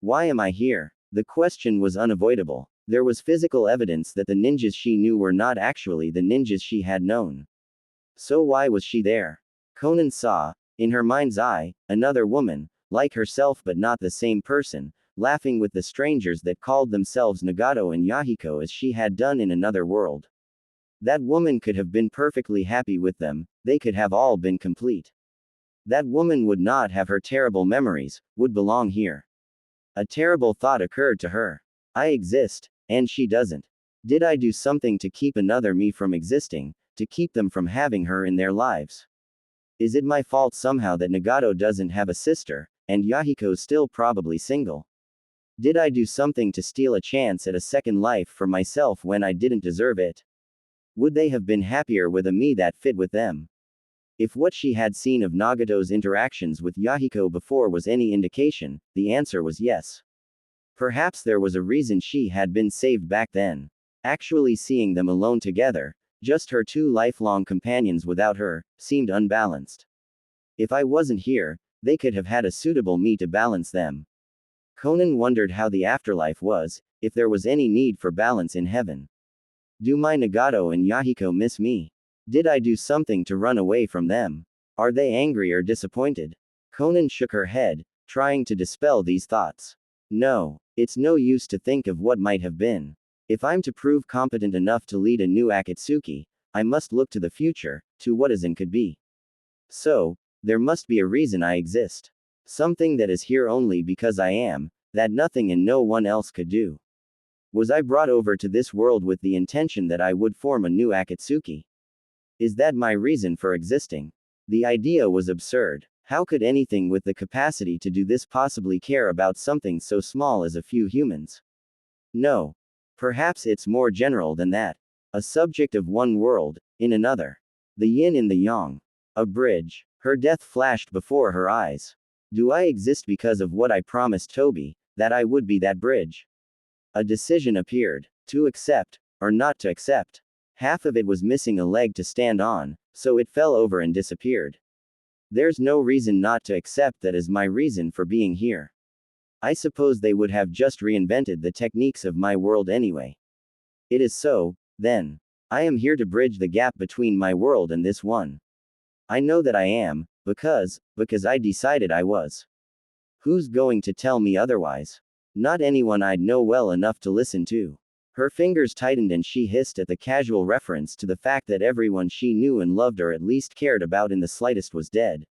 Why am I here? The question was unavoidable. There was physical evidence that the ninjas she knew were not actually the ninjas she had known. So why was she there? Konan saw, in her mind's eye, another woman, like herself but not the same person, laughing with the strangers that called themselves Nagato and Yahiko as she had done in another world. That woman could have been perfectly happy with them, they could have all been complete. That woman would not have her terrible memories, would belong here. A terrible thought occurred to her. I exist, and she doesn't. Did I do something to keep another me from existing, to keep them from having her in their lives? Is it my fault somehow that Nagato doesn't have a sister, and Yahiko's still probably single? Did I do something to steal a chance at a second life for myself when I didn't deserve it? Would they have been happier with a me that fit with them? If what she had seen of Nagato's interactions with Yahiko before was any indication, the answer was yes. Perhaps there was a reason she had been saved back then. Actually seeing them alone together, just her two lifelong companions without her, seemed unbalanced. If I wasn't here, they could have had a suitable me to balance them. Konan wondered how the afterlife was, if there was any need for balance in heaven. Do my Nagato and Yahiko miss me? Did I do something to run away from them? Are they angry or disappointed? Konan shook her head, trying to dispel these thoughts. No, it's no use to think of what might have been. If I'm to prove competent enough to lead a new Akatsuki, I must look to the future, to what is and could be. So, there must be a reason I exist. Something that is here only because I am, that nothing and no one else could do. Was I brought over to this world with the intention that I would form a new Akatsuki? Is that my reason for existing? The idea was absurd. How could anything with the capacity to do this possibly care about something so small as a few humans? No. Perhaps it's more general than that. A subject of one world, in another. The yin and the yang. A bridge. Her death flashed before her eyes. Do I exist because of what I promised Toby, that I would be that bridge? A decision appeared. To accept, or not to accept. Half of it was missing a leg to stand on, so it fell over and disappeared. There's no reason not to accept that as my reason for being here. I suppose they would have just reinvented the techniques of my world anyway. It is so, then. I am here to bridge the gap between my world and this one. I know that I am, because I decided I was. Who's going to tell me otherwise? Not anyone I'd know well enough to listen to. Her fingers tightened and she hissed at the casual reference to the fact that everyone she knew and loved or at least cared about in the slightest was dead.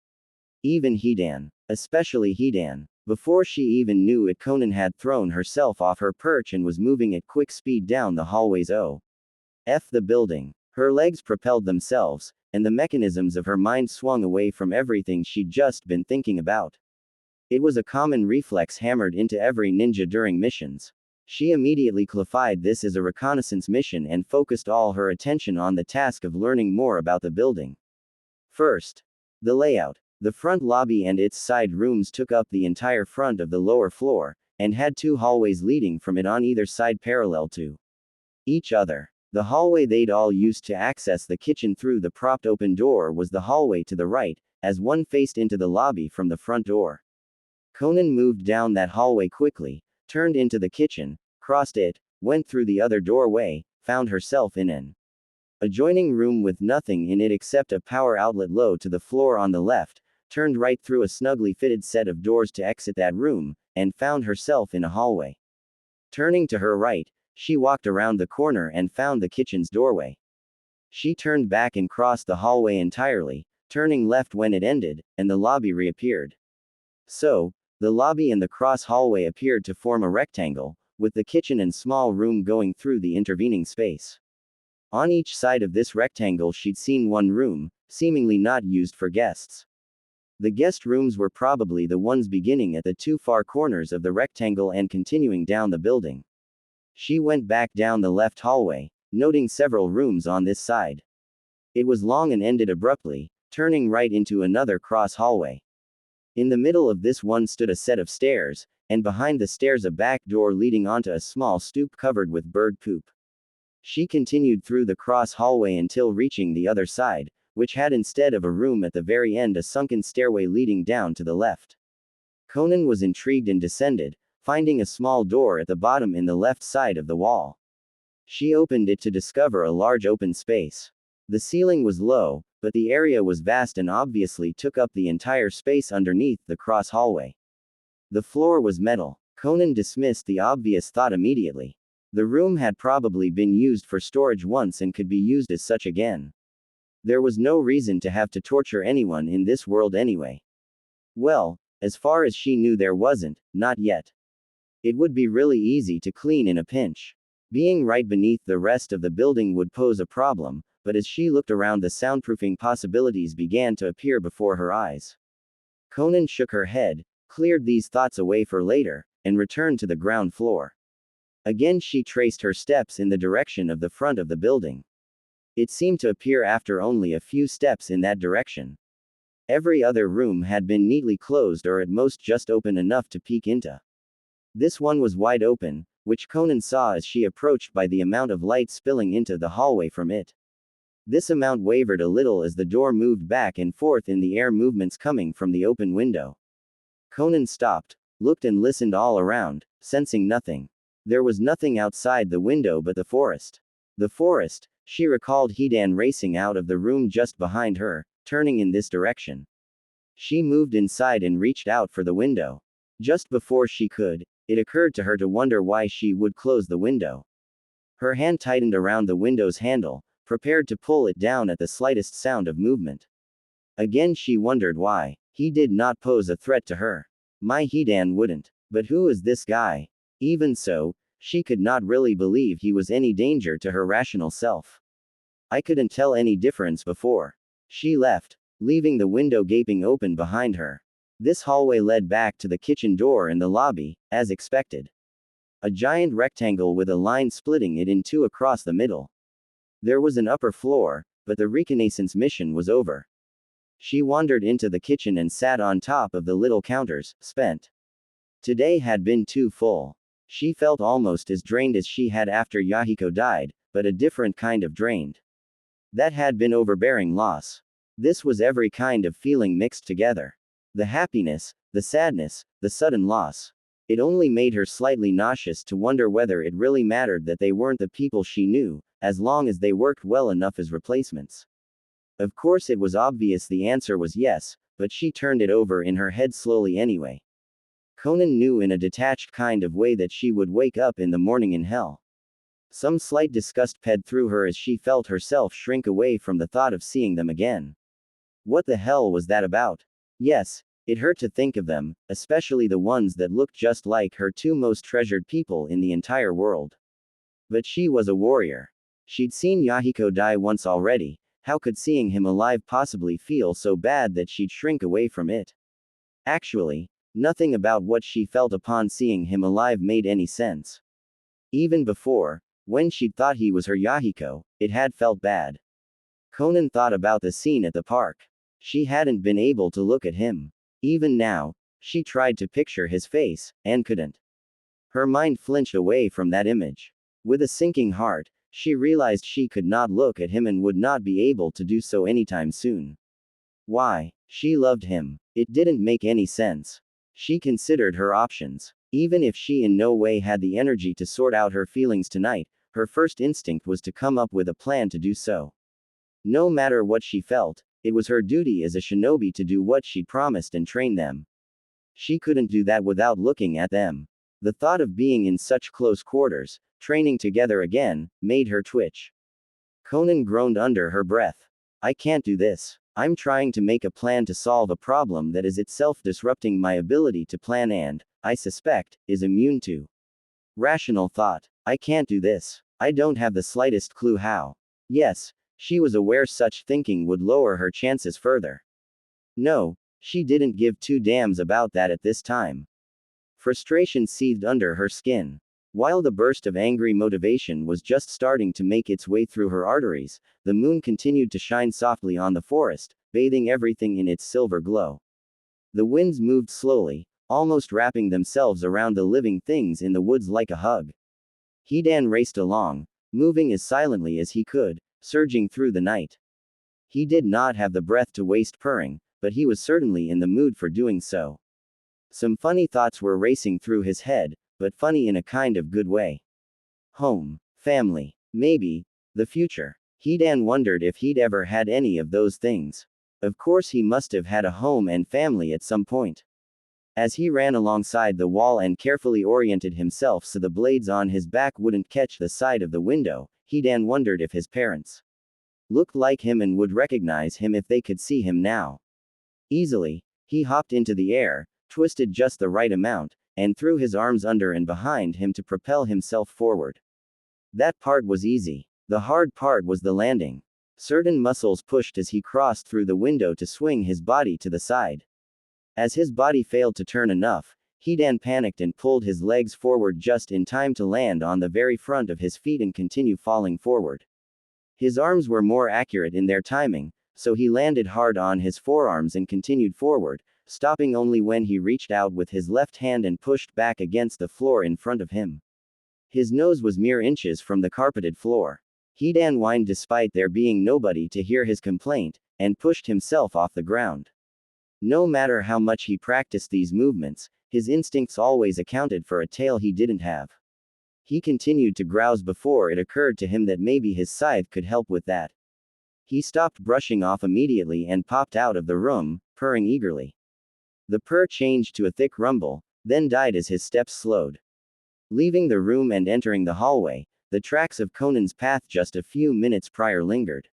Even Hidan. Especially Hidan. Before she even knew it, Konan had thrown herself off her perch and was moving at quick speed down the hallways. The building. Her legs propelled themselves, and the mechanisms of her mind swung away from everything she'd just been thinking about. It was a common reflex hammered into every ninja during missions. She immediately classified this as a reconnaissance mission and focused all her attention on the task of learning more about the building. First, the layout. The front lobby and its side rooms took up the entire front of the lower floor, and had two hallways leading from it on either side parallel to each other. The hallway they'd all used to access the kitchen through the propped open door was the hallway to the right, as one faced into the lobby from the front door. Konan moved down that hallway quickly, turned into the kitchen, crossed it, went through the other doorway, found herself in an adjoining room with nothing in it except a power outlet low to the floor on the left, turned right through a snugly fitted set of doors to exit that room, and found herself in a hallway. Turning to her right, she walked around the corner and found the kitchen's doorway. She turned back and crossed the hallway entirely, turning left when it ended, and the lobby reappeared. So, the lobby and the cross hallway appeared to form a rectangle, with the kitchen and small room going through the intervening space. On each side of this rectangle she'd seen one room, seemingly not used for guests. The guest rooms were probably the ones beginning at the two far corners of the rectangle and continuing down the building. She went back down the left hallway, noting several rooms on this side. It was long and ended abruptly, turning right into another cross hallway. In the middle of this one stood a set of stairs, and behind the stairs a back door leading onto a small stoop covered with bird poop. She continued through the cross hallway until reaching the other side, which had instead of a room at the very end a sunken stairway leading down to the left. Konan was intrigued and descended, finding a small door at the bottom in the left side of the wall. She opened it to discover a large open space. The ceiling was low, but the area was vast and obviously took up the entire space underneath the cross hallway. The floor was metal. Konan dismissed the obvious thought immediately. The room had probably been used for storage once and could be used as such again. There was no reason to have to torture anyone in this world anyway. Well, as far as she knew there wasn't, not yet. It would be really easy to clean in a pinch. Being right beneath the rest of the building would pose a problem, but as she looked around the soundproofing possibilities began to appear before her eyes. Konan shook her head, cleared these thoughts away for later, and returned to the ground floor. Again she traced her steps in the direction of the front of the building. It seemed to appear after only a few steps in that direction. Every other room had been neatly closed or at most just open enough to peek into. This one was wide open, which Konan saw as she approached by the amount of light spilling into the hallway from it. This amount wavered a little as the door moved back and forth in the air, movements coming from the open window. Konan stopped, looked and listened all around, sensing nothing. There was nothing outside the window but the forest. The forest, She recalled Hidan racing out of the room just behind her, turning in this direction. She moved inside and reached out for the window. Just before she could, it occurred to her to wonder why she would close the window. Her hand tightened around the window's handle, prepared to pull it down at the slightest sound of movement. Again she wondered why. He did not pose a threat to her. My Hidan wouldn't. But who is this guy? Even so, she could not really believe he was any danger to her rational self. I couldn't tell any difference before. She left, leaving the window gaping open behind her. This hallway led back to the kitchen door in the lobby, as expected. A giant rectangle with a line splitting it in two across the middle. There was an upper floor, but the reconnaissance mission was over. She wandered into the kitchen and sat on top of the little counters, spent. Today had been too full. She felt almost as drained as she had after Yahiko died, but a different kind of drained. That had been overbearing loss. This was every kind of feeling mixed together. The happiness, the sadness, the sudden loss. It only made her slightly nauseous to wonder whether it really mattered that they weren't the people she knew, as long as they worked well enough as replacements. Of course it was obvious the answer was yes, but she turned it over in her head slowly anyway. Konan knew in a detached kind of way that she would wake up in the morning in hell. Some slight disgust ped through her as she felt herself shrink away from the thought of seeing them again. What the hell was that about? Yes, it hurt to think of them, especially the ones that looked just like her two most treasured people in the entire world. But she was a warrior. She'd seen Yahiko die once already. How could seeing him alive possibly feel so bad that she'd shrink away from it? Actually, nothing about what she felt upon seeing him alive made any sense. Even before, when she'd thought he was her Yahiko, it had felt bad. Konan thought about the scene at the park. She hadn't been able to look at him. Even now, she tried to picture his face, and couldn't. Her mind flinched away from that image. With a sinking heart, she realized she could not look at him and would not be able to do so anytime soon. Why? She loved him. It didn't make any sense. She considered her options. Even if she in no way had the energy to sort out her feelings tonight, her first instinct was to come up with a plan to do so. No matter what she felt, it was her duty as a shinobi to do what she'd promised and train them. She couldn't do that without looking at them. The thought of being in such close quarters, training together again, made her twitch. Konan groaned under her breath. I can't do this. I'm trying to make a plan to solve a problem that is itself disrupting my ability to plan and, I suspect, is immune to. Rational thought. I can't do this. I don't have the slightest clue how. Yes, she was aware such thinking would lower her chances further. No, she didn't give two damns about that at this time. Frustration seethed under her skin. While the burst of angry motivation was just starting to make its way through her arteries, the moon continued to shine softly on the forest, bathing everything in its silver glow. The winds moved slowly, almost wrapping themselves around the living things in the woods like a hug. Hidan raced along, moving as silently as he could, surging through the night. He did not have the breath to waste purring, but he was certainly in the mood for doing so. Some funny thoughts were racing through his head, but funny in a kind of good way. Home, family, maybe, the future. Hidan wondered if he'd ever had any of those things. Of course he must have had a home and family at some point. As he ran alongside the wall and carefully oriented himself so the blades on his back wouldn't catch the side of the window, Hidan wondered if his parents looked like him and would recognize him if they could see him now. Easily, he hopped into the air, twisted just the right amount, and threw his arms under and behind him to propel himself forward. That part was easy. The hard part was the landing. Certain muscles pushed as he crossed through the window to swing his body to the side. As his body failed to turn enough, Hidan panicked and pulled his legs forward just in time to land on the very front of his feet and continue falling forward. His arms were more accurate in their timing, so he landed hard on his forearms and continued forward, stopping only when he reached out with his left hand and pushed back against the floor in front of him. His nose was mere inches from the carpeted floor. Hidan whined despite there being nobody to hear his complaint, and pushed himself off the ground. No matter how much he practiced these movements, his instincts always accounted for a tail he didn't have. He continued to grouse before it occurred to him that maybe his scythe could help with that. He stopped brushing off immediately and popped out of the room, purring eagerly. The purr changed to a thick rumble, then died as his steps slowed. Leaving the room and entering the hallway, the tracks of Conan's path just a few minutes prior lingered.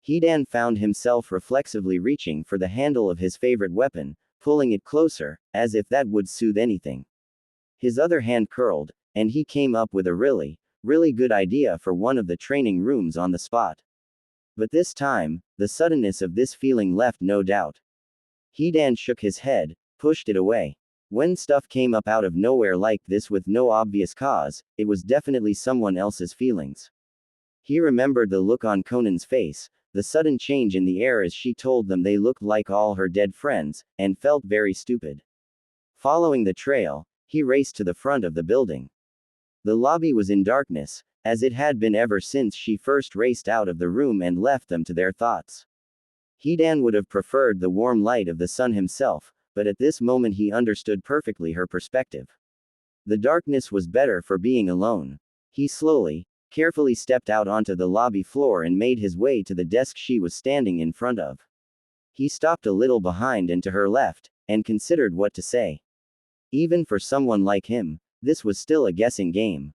Hidan found himself reflexively reaching for the handle of his favorite weapon, pulling it closer, as if that would soothe anything. His other hand curled, and he came up with a really good idea for one of the training rooms on the spot. But this time, the suddenness of this feeling left no doubt. Hidan shook his head, pushed it away. When stuff came up out of nowhere like this with no obvious cause, it was definitely someone else's feelings. He remembered the look on Conan's face, the sudden change in the air as she told them they looked like all her dead friends, and felt very stupid. Following the trail, he raced to the front of the building. The lobby was in darkness, as it had been ever since she first raced out of the room and left them to their thoughts. Hidan would have preferred the warm light of the sun himself, but at this moment he understood perfectly her perspective. The darkness was better for being alone. He slowly, carefully stepped out onto the lobby floor and made his way to the desk she was standing in front of. He stopped a little behind and to her left, and considered what to say. Even for someone like him, this was still a guessing game.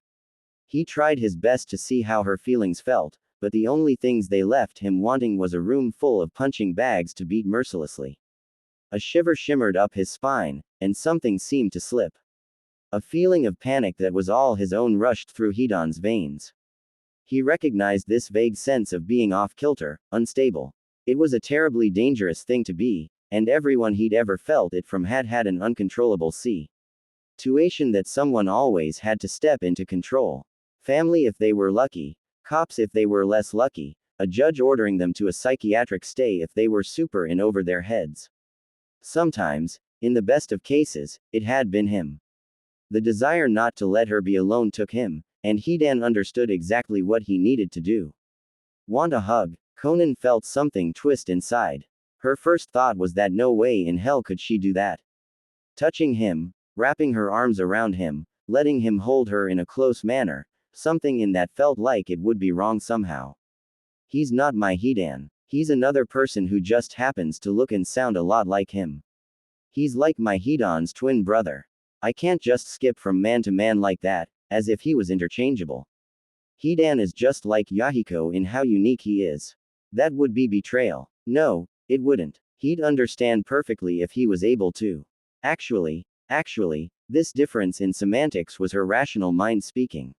He tried his best to see how her feelings felt, but the only things they left him wanting was a room full of punching bags to beat mercilessly. A shiver shimmered up his spine, and something seemed to slip. A feeling of panic that was all his own rushed through Hidan's veins. He recognized this vague sense of being off-kilter, unstable. It was a terribly dangerous thing to be, and everyone he'd ever felt it from had had an uncontrollable situation that someone always had to step into control. Family if they were lucky, cops if they were less lucky, a judge ordering them to a psychiatric stay if they were super in over their heads. Sometimes, in the best of cases, it had been him. The desire not to let her be alone took him, and Hidan understood exactly what he needed to do. Want a hug? Konan felt something twist inside. Her first thought was that no way in hell could she do that. Touching him, wrapping her arms around him, letting him hold her in a close manner, something in that felt like it would be wrong somehow. He's not my Hidan. He's another person who just happens to look and sound a lot like him. He's like my Hidan's twin brother. I can't just skip from man to man like that, as if he was interchangeable. Hidan is just like Yahiko in how unique he is. That would be betrayal. No, it wouldn't. He'd understand perfectly if he was able to. Actually, this difference in semantics was her rational mind speaking.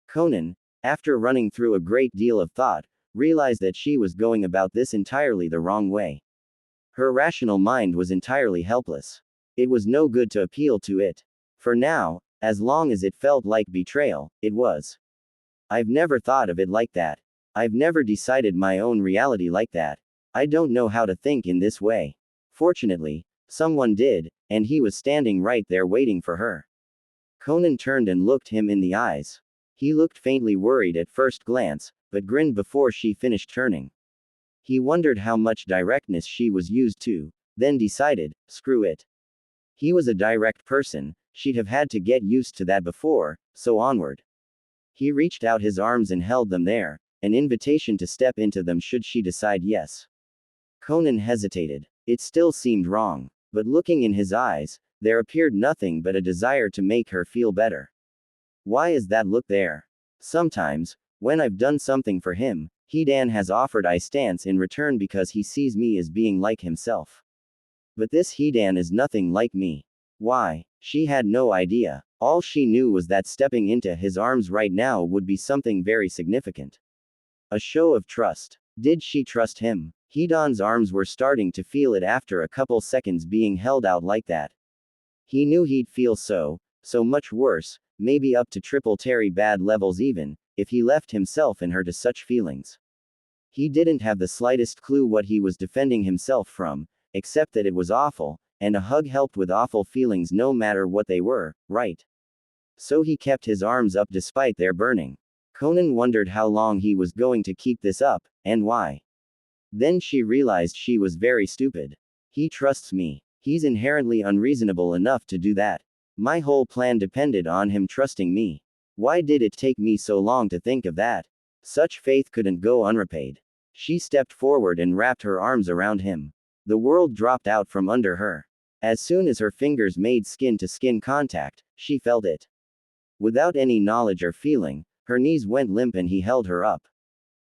Konan, after running through a great deal of thought, realized that she was going about this entirely the wrong way. Her rational mind was entirely helpless. It was no good to appeal to it. For now, as long as it felt like betrayal, it was. I've never thought of it like that. I've never decided my own reality like that. I don't know how to think in this way. Fortunately, someone did, and he was standing right there waiting for her. Konan turned and looked him in the eyes. He looked faintly worried at first glance, but grinned before she finished turning. He wondered how much directness she was used to, then decided, screw it. He was a direct person, she'd have had to get used to that before, so onward. He reached out his arms and held them there, an invitation to step into them should she decide yes. Konan hesitated. It still seemed wrong, but looking in his eyes, there appeared nothing but a desire to make her feel better. Why is that look there? Sometimes, when I've done something for him, Hidan has offered I stance in return because he sees me as being like himself. But this Hidan is nothing like me. Why? She had no idea. All she knew was that stepping into his arms right now would be something very significant. A show of trust. Did she trust him? Hidan's arms were starting to feel it after a couple seconds being held out like that. He knew he'd feel so much worse, maybe up to triple Terry bad levels even, if he left himself and her to such feelings. He didn't have the slightest clue what he was defending himself from, except that it was awful, and a hug helped with awful feelings no matter what they were, right? So he kept his arms up despite their burning. Konan wondered how long he was going to keep this up, and why. Then she realized she was very stupid. He trusts me. He's inherently unreasonable enough to do that. My whole plan depended on him trusting me. Why did it take me so long to think of that? Such faith couldn't go unrepaid. She stepped forward and wrapped her arms around him. The world dropped out from under her. As soon as her fingers made skin-to-skin contact, she felt it. Without any knowledge or feeling, her knees went limp and he held her up.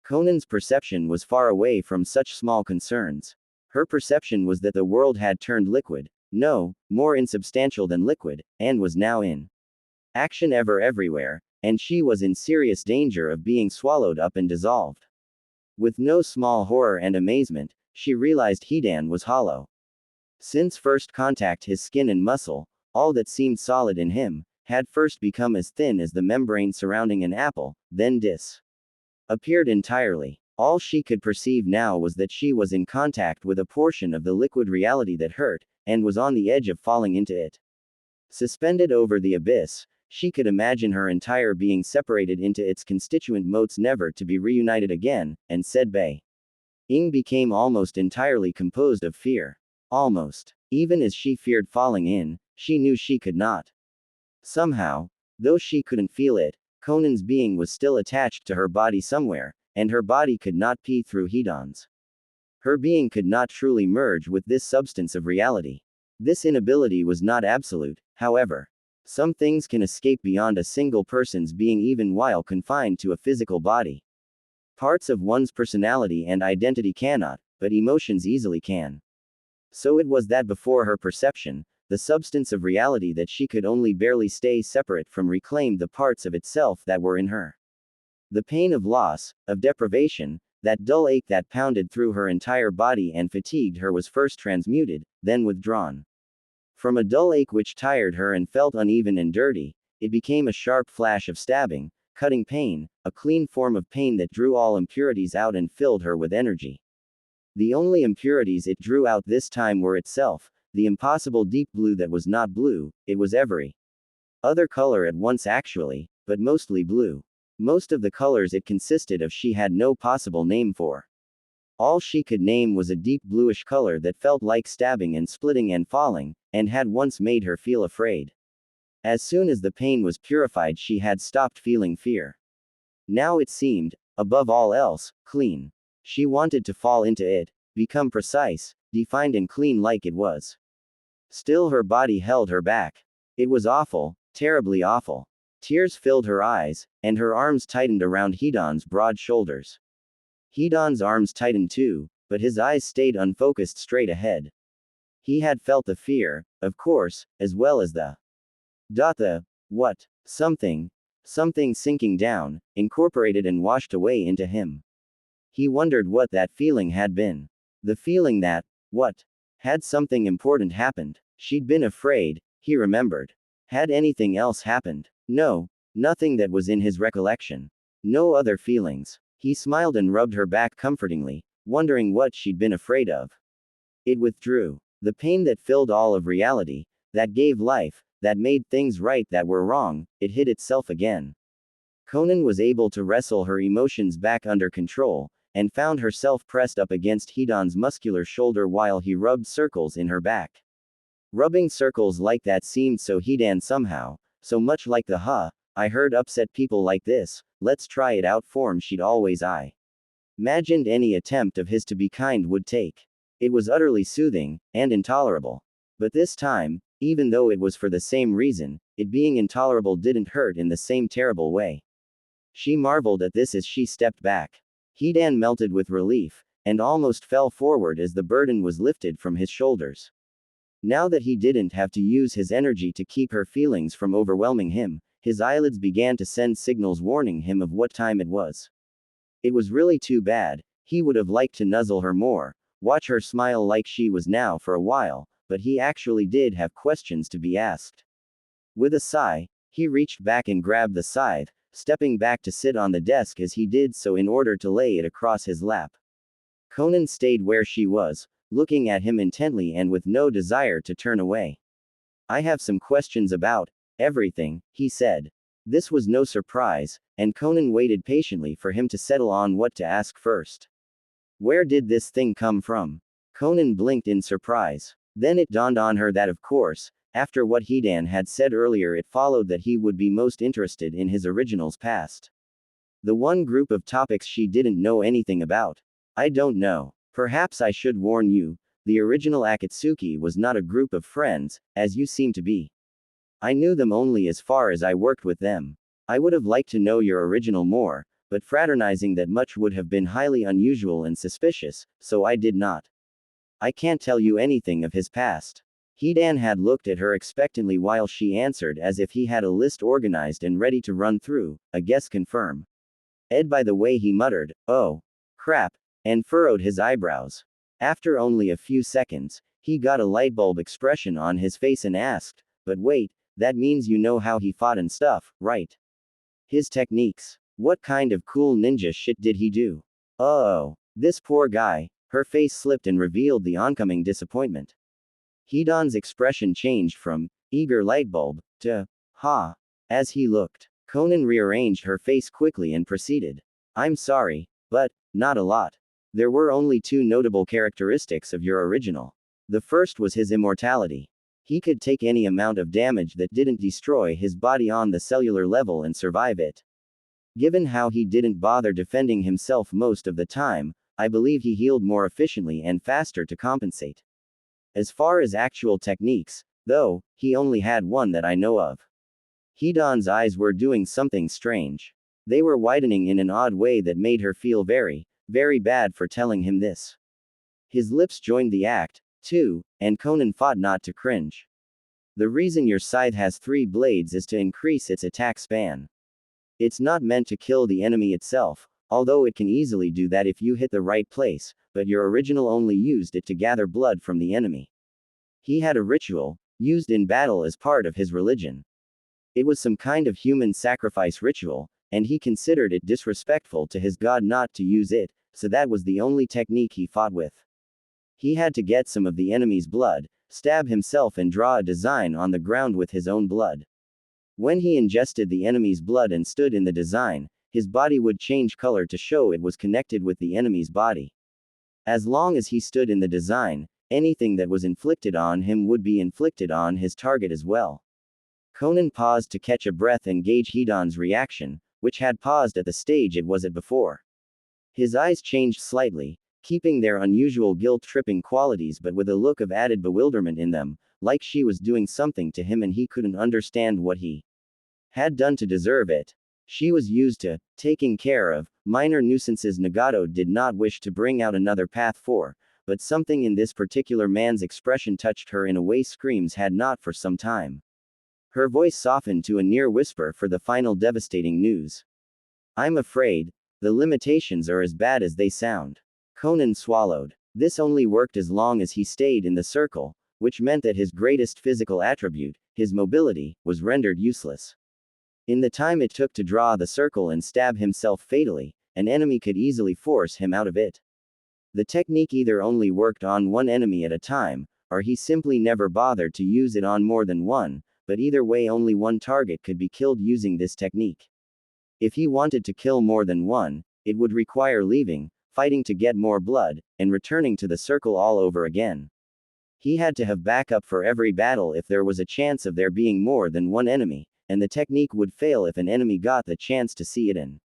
Conan's perception was far away from such small concerns. Her perception was that the world had turned liquid, no, more insubstantial than liquid, and was now in action everywhere, and she was in serious danger of being swallowed up and dissolved. With no small horror and amazement, she realized Hidan was hollow. Since first contact, his skin and muscle, all that seemed solid in him, had first become as thin as the membrane surrounding an apple, then disappeared entirely. All she could perceive now was that she was in contact with a portion of the liquid reality that hurt, and was on the edge of falling into it. Suspended over the abyss, she could imagine her entire being separated into its constituent motes, never to be reunited again, and said being became almost entirely composed of fear. Almost. Even as she feared falling in, she knew she could not. Somehow, though she couldn't feel it, Conan's being was still attached to her body somewhere, and her body could not pee through Hidan's. Her being could not truly merge with this substance of reality. This inability was not absolute, however. Some things can escape beyond a single person's being even while confined to a physical body. Parts of one's personality and identity cannot, but emotions easily can. So it was that before her perception, the substance of reality that she could only barely stay separate from reclaimed the parts of itself that were in her. The pain of loss, of deprivation, that dull ache that pounded through her entire body and fatigued her was first transmuted, then withdrawn. From a dull ache which tired her and felt uneven and dirty, it became a sharp flash of stabbing, cutting pain, a clean form of pain that drew all impurities out and filled her with energy. The only impurities it drew out this time were itself, the impossible deep blue that was not blue, it was every other color at once actually, but mostly blue. Most of the colors it consisted of she had no possible name for. All she could name was a deep bluish color that felt like stabbing and splitting and falling, and had once made her feel afraid. As soon as the pain was purified, she had stopped feeling fear. Now it seemed, above all else, clean. She wanted to fall into it, become precise, defined and clean like it was. Still her body held her back. It was awful, terribly awful. Tears filled her eyes, and her arms tightened around Hidan's broad shoulders. Hidan's arms tightened too, but his eyes stayed unfocused straight ahead. He had felt the fear, of course, as well as the what? Something sinking down, incorporated and washed away into him. He wondered what that feeling had been. The feeling that, had something important happened. She'd been afraid, he remembered. Had anything else happened? No, nothing that was in his recollection. No other feelings. He smiled and rubbed her back comfortingly, wondering what she'd been afraid of. It withdrew. The pain that filled all of reality, that gave life, that made things right that were wrong, it hid itself again. Konan was able to wrestle her emotions back under control, and found herself pressed up against Hidan's muscular shoulder while he rubbed circles in her back. Rubbing circles like that seemed so Hidan somehow, so much like the I heard upset people like this, let's try it out form she'd always imagined any attempt of his to be kind would take. It was utterly soothing, and intolerable. But this time, even though it was for the same reason, it being intolerable didn't hurt in the same terrible way. She marveled at this as she stepped back. Hidan melted with relief, and almost fell forward as the burden was lifted from his shoulders. Now that he didn't have to use his energy to keep her feelings from overwhelming him, his eyelids began to send signals warning him of what time it was. It was really too bad. He would have liked to nuzzle her more, watch her smile like she was now for a while, but he actually did have questions to be asked. With a sigh, he reached back and grabbed the scythe, stepping back to sit on the desk as he did so in order to lay it across his lap. Konan stayed where she was, looking at him intently and with no desire to turn away. I have some questions about everything, he said. This was no surprise, and Konan waited patiently for him to settle on what to ask first. Where did this thing come from? Konan blinked in surprise. Then it dawned on her that of course, After what Hidan had said earlier, it followed that he would be most interested in his original's past. The one group of topics she didn't know anything about. I don't know. Perhaps I should warn you, the original Akatsuki was not a group of friends, as you seem to be. I knew them only as far as I worked with them. I would have liked to know your original more, but fraternizing that much would have been highly unusual and suspicious, so I did not. I can't tell you anything of his past. Hidan had looked at her expectantly while she answered as if he had a list organized and ready to run through, a guess confirm. Ed, by the way, he muttered, "Oh, crap," and furrowed his eyebrows. After only a few seconds, he got a lightbulb expression on his face and asked, "But wait, that means you know how he fought and stuff, right? His techniques. What kind of cool ninja shit did he do?" Oh, this poor guy. Her face slipped and revealed the oncoming disappointment. Hidan's expression changed from eager lightbulb to ha. As he looked, Konan rearranged her face quickly and proceeded. "I'm sorry, but not a lot. There were only two notable characteristics of your original. The first was his immortality. He could take any amount of damage that didn't destroy his body on the cellular level and survive it. Given how he didn't bother defending himself most of the time, I believe he healed more efficiently and faster to compensate. As far as actual techniques, though, he only had one that I know of." Hidan's eyes were doing something strange. They were widening in an odd way that made her feel very, very bad for telling him this. His lips joined the act, too, and Konan fought not to cringe. "The reason your scythe has 3 blades is to increase its attack span. It's not meant to kill the enemy itself, although it can easily do that if you hit the right place, but your original only used it to gather blood from the enemy. He had a ritual, used in battle as part of his religion. It was some kind of human sacrifice ritual, and he considered it disrespectful to his god not to use it, so that was the only technique he fought with. He had to get some of the enemy's blood, stab himself and draw a design on the ground with his own blood. When he ingested the enemy's blood and stood in the design, his body would change color to show it was connected with the enemy's body. As long as he stood in the design, anything that was inflicted on him would be inflicted on his target as well." Konan paused to catch a breath and gauge Hidan's reaction, which had paused at the stage it was at before. His eyes changed slightly, keeping their unusual guilt-tripping qualities but with a look of added bewilderment in them, like she was doing something to him and he couldn't understand what he had done to deserve it. She was used to taking care of minor nuisances Nagato did not wish to bring out another path for, but something in this particular man's expression touched her in a way screams had not for some time. Her voice softened to a near whisper for the final devastating news. "I'm afraid, the limitations are as bad as they sound." Konan swallowed. This only worked as long as he stayed in the circle, which meant that his greatest physical attribute, his mobility, was rendered useless. In the time it took to draw the circle and stab himself fatally, an enemy could easily force him out of it. The technique either only worked on one enemy at a time, or he simply never bothered to use it on more than one, but either way only one target could be killed using this technique. If he wanted to kill more than one, it would require leaving, fighting to get more blood, and returning to the circle all over again. He had to have backup for every battle if there was a chance of there being more than one enemy, and the technique would fail if an enemy got the chance to see it in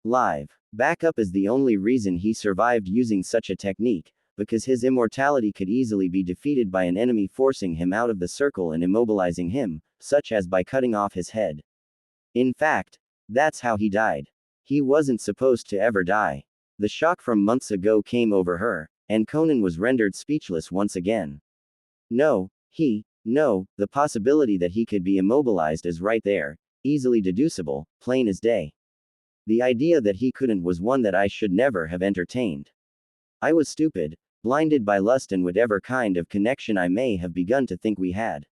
live. Backup is the only reason he survived using such a technique, because his immortality could easily be defeated by an enemy forcing him out of the circle and immobilizing him, such as by cutting off his head. In fact, that's how he died. He wasn't supposed to ever die. The shock from months ago came over her, and Konan was rendered speechless once again. No, the possibility that he could be immobilized is right there, easily deducible, plain as day. The idea that he couldn't was one that I should never have entertained. I was stupid, blinded by lust and whatever kind of connection I may have begun to think we had.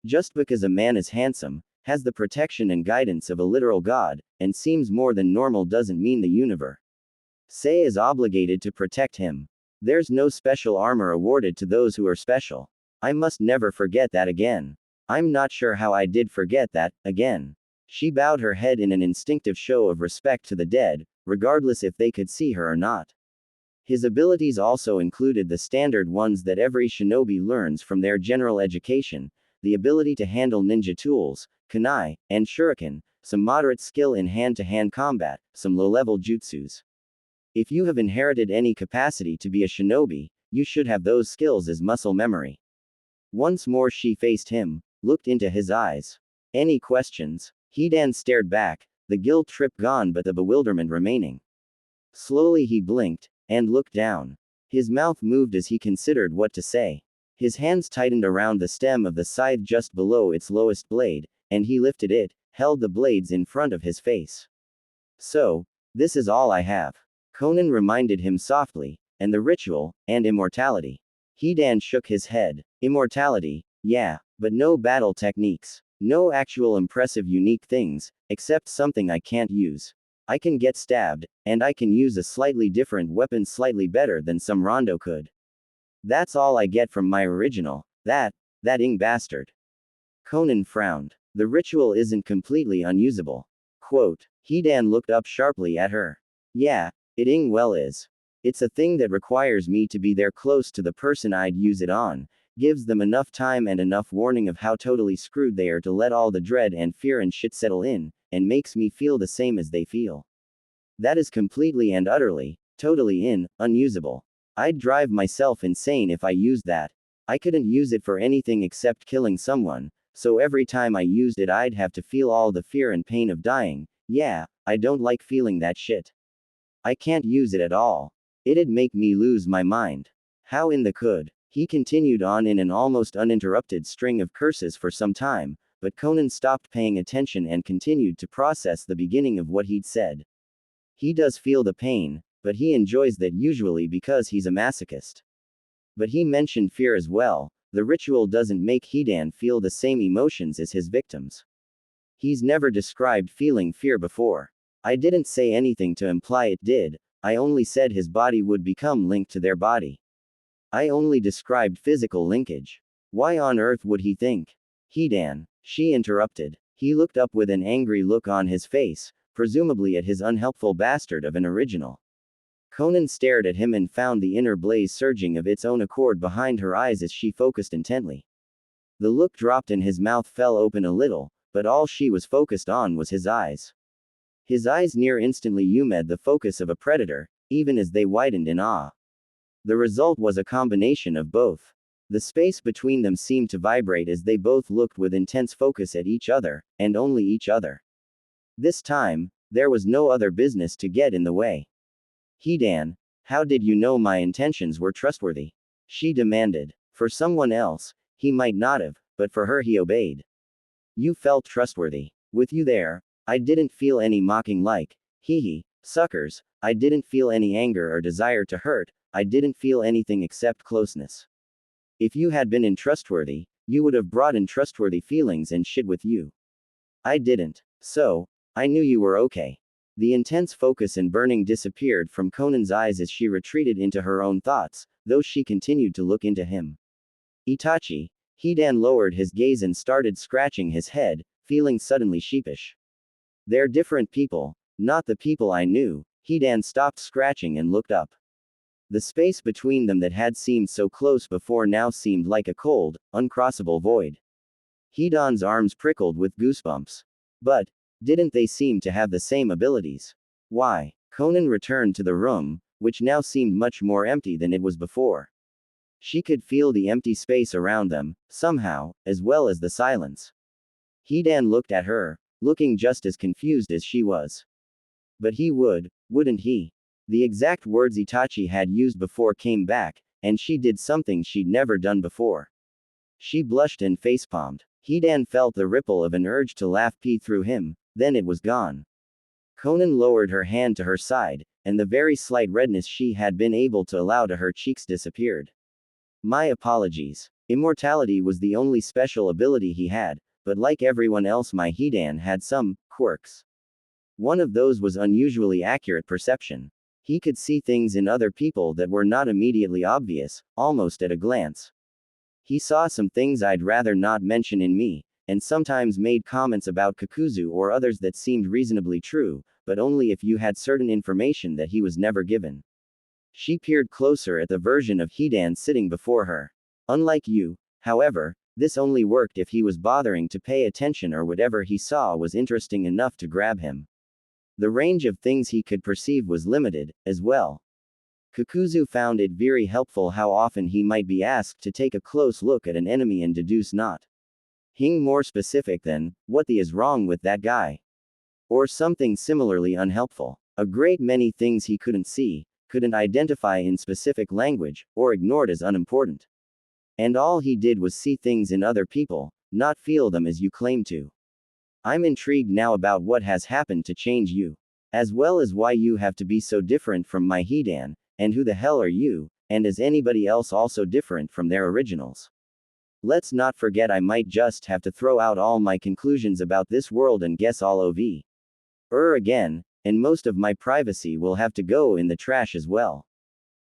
Just because a man is handsome, has the protection and guidance of a literal god, and seems more than normal doesn't mean the universe is obligated to protect him. There's no special armor awarded to those who are special. I must never forget that again. I'm not sure how I did forget that, again. She bowed her head in an instinctive show of respect to the dead, regardless if they could see her or not. His abilities also included the standard ones that every shinobi learns from their general education, the ability to handle ninja tools, kunai, and shuriken, some moderate skill in hand-to-hand combat, some low-level jutsus. If you have inherited any capacity to be a shinobi, you should have those skills as muscle memory. Once more she faced him, looked into his eyes. Any questions? Hidan stared back, the guilt trip gone but the bewilderment remaining. Slowly he blinked, and looked down. His mouth moved as he considered what to say. His hands tightened around the stem of the scythe just below its lowest blade, and he lifted it, held the blades in front of his face. So, this is all I have. Konan reminded him softly, and the ritual, and immortality. Hidan shook his head. Immortality, yeah, but no battle techniques. No actual impressive unique things, except something I can't use. I can get stabbed, and I can use a slightly different weapon slightly better than some Rondo could. That's all I get from my original, that ing bastard. Konan frowned. The ritual isn't completely unusable. Quote. Hidan looked up sharply at her. Yeah, it ing well is. It's a thing that requires me to be there close to the person I'd use it on, gives them enough time and enough warning of how totally screwed they are to let all the dread and fear and shit settle in, and makes me feel the same as they feel. That is completely and utterly, totally unusable. I'd drive myself insane if I used that. I couldn't use it for anything except killing someone, so every time I used it I'd have to feel all the fear and pain of dying. Yeah, I don't like feeling that shit. I can't use it at all. It'd make me lose my mind. How in the could? He continued on in an almost uninterrupted string of curses for some time, but Konan stopped paying attention and continued to process the beginning of what he'd said. He does feel the pain, but he enjoys that usually because he's a masochist. But he mentioned fear as well. The ritual doesn't make Hidan feel the same emotions as his victims. He's never described feeling fear before. I didn't say anything to imply it did, I only said his body would become linked to their body. I only described physical linkage. Why on earth would he think? Hidan, she interrupted. He looked up with an angry look on his face, presumably at his unhelpful bastard of an original. Konan stared at him and found the inner blaze surging of its own accord behind her eyes as she focused intently. The look dropped and his mouth fell open a little, but all she was focused on was his eyes. His eyes near instantly hummed the focus of a predator, even as they widened in awe. The result was a combination of both. The space between them seemed to vibrate as they both looked with intense focus at each other, and only each other. This time, there was no other business to get in the way. Hidan, how did you know my intentions were trustworthy? She demanded. For someone else, he might not have, but for her he obeyed. You felt trustworthy. With you there, I didn't feel any mocking like, hee, suckers, I didn't feel any anger or desire to hurt, I didn't feel anything except closeness. If you had been untrustworthy, you would have brought in trustworthy feelings and shit with you. I didn't. So, I knew you were okay. The intense focus and burning disappeared from Konan's eyes as she retreated into her own thoughts, though she continued to look into him. Itachi. Hidan lowered his gaze and started scratching his head, feeling suddenly sheepish. They're different people, not the people I knew. Hidan stopped scratching and looked up. The space between them that had seemed so close before now seemed like a cold, uncrossable void. Hidan's arms prickled with goosebumps. But, didn't they seem to have the same abilities? Why? Konan returned to the room, which now seemed much more empty than it was before. She could feel the empty space around them, somehow, as well as the silence. Hidan looked at her, looking just as confused as she was. But he wouldn't he? The exact words Itachi had used before came back, and she did something she'd never done before. She blushed and facepalmed. Hidan felt the ripple of an urge to laugh pee through him, then it was gone. Konan lowered her hand to her side, and the very slight redness she had been able to allow to her cheeks disappeared. My apologies. Immortality was the only special ability he had, but like everyone else my Hidan had some quirks. One of those was unusually accurate perception. He could see things in other people that were not immediately obvious, almost at a glance. He saw some things I'd rather not mention in me, and sometimes made comments about Kakuzu or others that seemed reasonably true, but only if you had certain information that he was never given. She peered closer at the version of Hidan sitting before her. Unlike you, however, This only worked if he was bothering to pay attention or whatever he saw was interesting enough to grab him. The range of things he could perceive was limited, as well. Kakuzu found it very helpful how often he might be asked to take a close look at an enemy and deduce not hing more specific than, what the is wrong with that guy? Or something similarly unhelpful. A great many things he couldn't see, couldn't identify in specific language, or ignored as unimportant. And all he did was see things in other people, not feel them as you claim to. I'm intrigued now about what has happened to change you. As well as why you have to be so different from my Hidan, and who the hell are you, and is anybody else also different from their originals? Let's not forget I might just have to throw out all my conclusions about this world and guess all of again, and most of my privacy will have to go in the trash as well.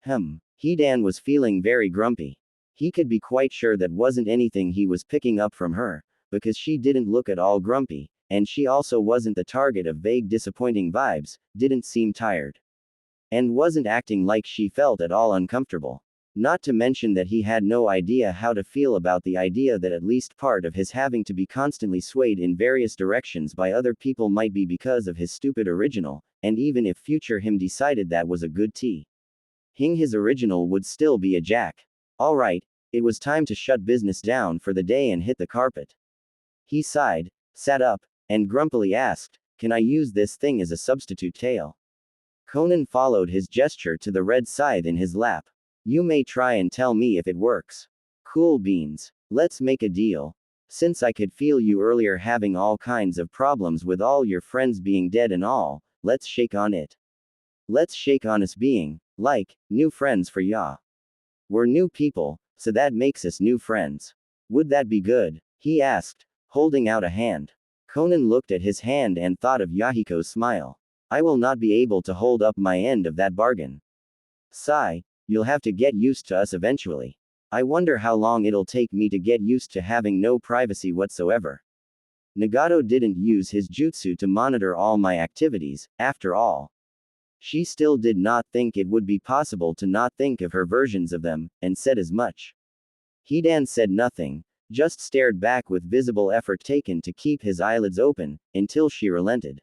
Hidan was feeling very grumpy. He could be quite sure that wasn't anything he was picking up from her, because she didn't look at all grumpy, and she also wasn't the target of vague disappointing vibes, didn't seem tired. And wasn't acting like she felt at all uncomfortable. Not to mention that he had no idea how to feel about the idea that at least part of his having to be constantly swayed in various directions by other people might be because of his stupid original, and even if future him decided that was a good thing, his original would still be a jack. Alright, it was time to shut business down for the day and hit the carpet. He sighed, sat up, and grumpily asked, "Can I use this thing as a substitute tail?" Konan followed his gesture to the red scythe in his lap. "You may try and tell me if it works." "Cool beans. Let's make a deal. Since I could feel you earlier having all kinds of problems with all your friends being dead and all, let's shake on it. Let's shake on us being, like, new friends for ya. We're new people, so that makes us new friends. Would that be good?" he asked, holding out a hand. Konan looked at his hand and thought of Yahiko's smile. "I will not be able to hold up my end of that bargain. Sigh, you'll have to get used to us eventually. I wonder how long it'll take me to get used to having no privacy whatsoever. Nagato didn't use his jutsu to monitor all my activities, after all. She still did not think it would be possible to not think of her versions of them, and said as much. Hidan said nothing, just stared back with visible effort taken to keep his eyelids open, until she relented.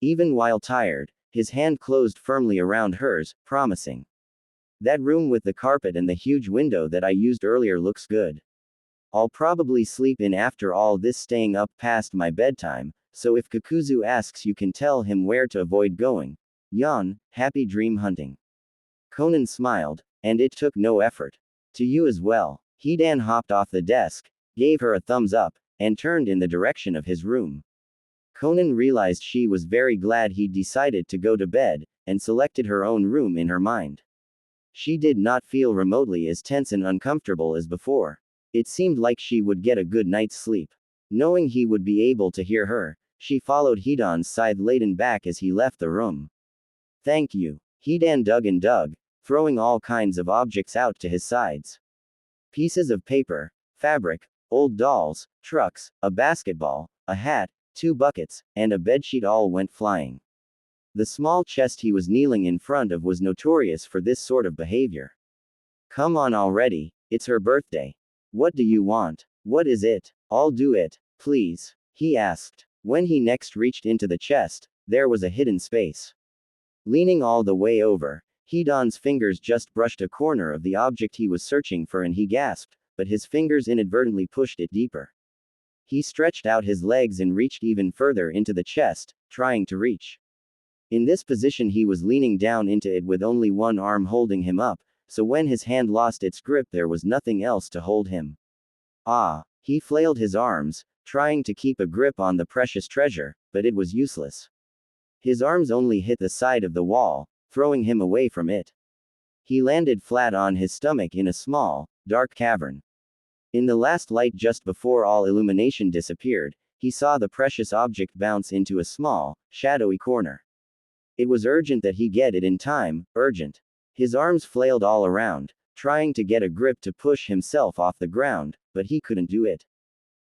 Even while tired, his hand closed firmly around hers, promising. "That room with the carpet and the huge window that I used earlier looks good. I'll probably sleep in after all this staying up past my bedtime, so if Kakuzu asks you can tell him where to avoid going. Yawn, happy dream hunting." Konan smiled, and it took no effort. "To you as well." Hidan hopped off the desk, gave her a thumbs up, and turned in the direction of his room. Konan realized she was very glad he'd decided to go to bed, and selected her own room in her mind. She did not feel remotely as tense and uncomfortable as before. It seemed like she would get a good night's sleep. Knowing he would be able to hear her, she followed Hidan's scythe-laden back as he left the room. "Thank you." Hidan dug and dug, throwing all kinds of objects out to his sides. Pieces of paper, fabric, old dolls, trucks, a basketball, a hat, 2 buckets, and a bedsheet all went flying. The small chest he was kneeling in front of was notorious for this sort of behavior. "Come on already, it's her birthday. What do you want? What is it? I'll do it, please," he asked. When he next reached into the chest, there was a hidden space. Leaning all the way over, Hidan's fingers just brushed a corner of the object he was searching for and he gasped, but his fingers inadvertently pushed it deeper. He stretched out his legs and reached even further into the chest, trying to reach. In this position he was leaning down into it with only one arm holding him up, so when his hand lost its grip there was nothing else to hold him. He flailed his arms, trying to keep a grip on the precious treasure, but it was useless. His arms only hit the side of the wall, throwing him away from it. He landed flat on his stomach in a small, dark cavern. In the last light just before all illumination disappeared, he saw the precious object bounce into a small, shadowy corner. It was urgent that he get it in time, urgent. His arms flailed all around, trying to get a grip to push himself off the ground, but he couldn't do it.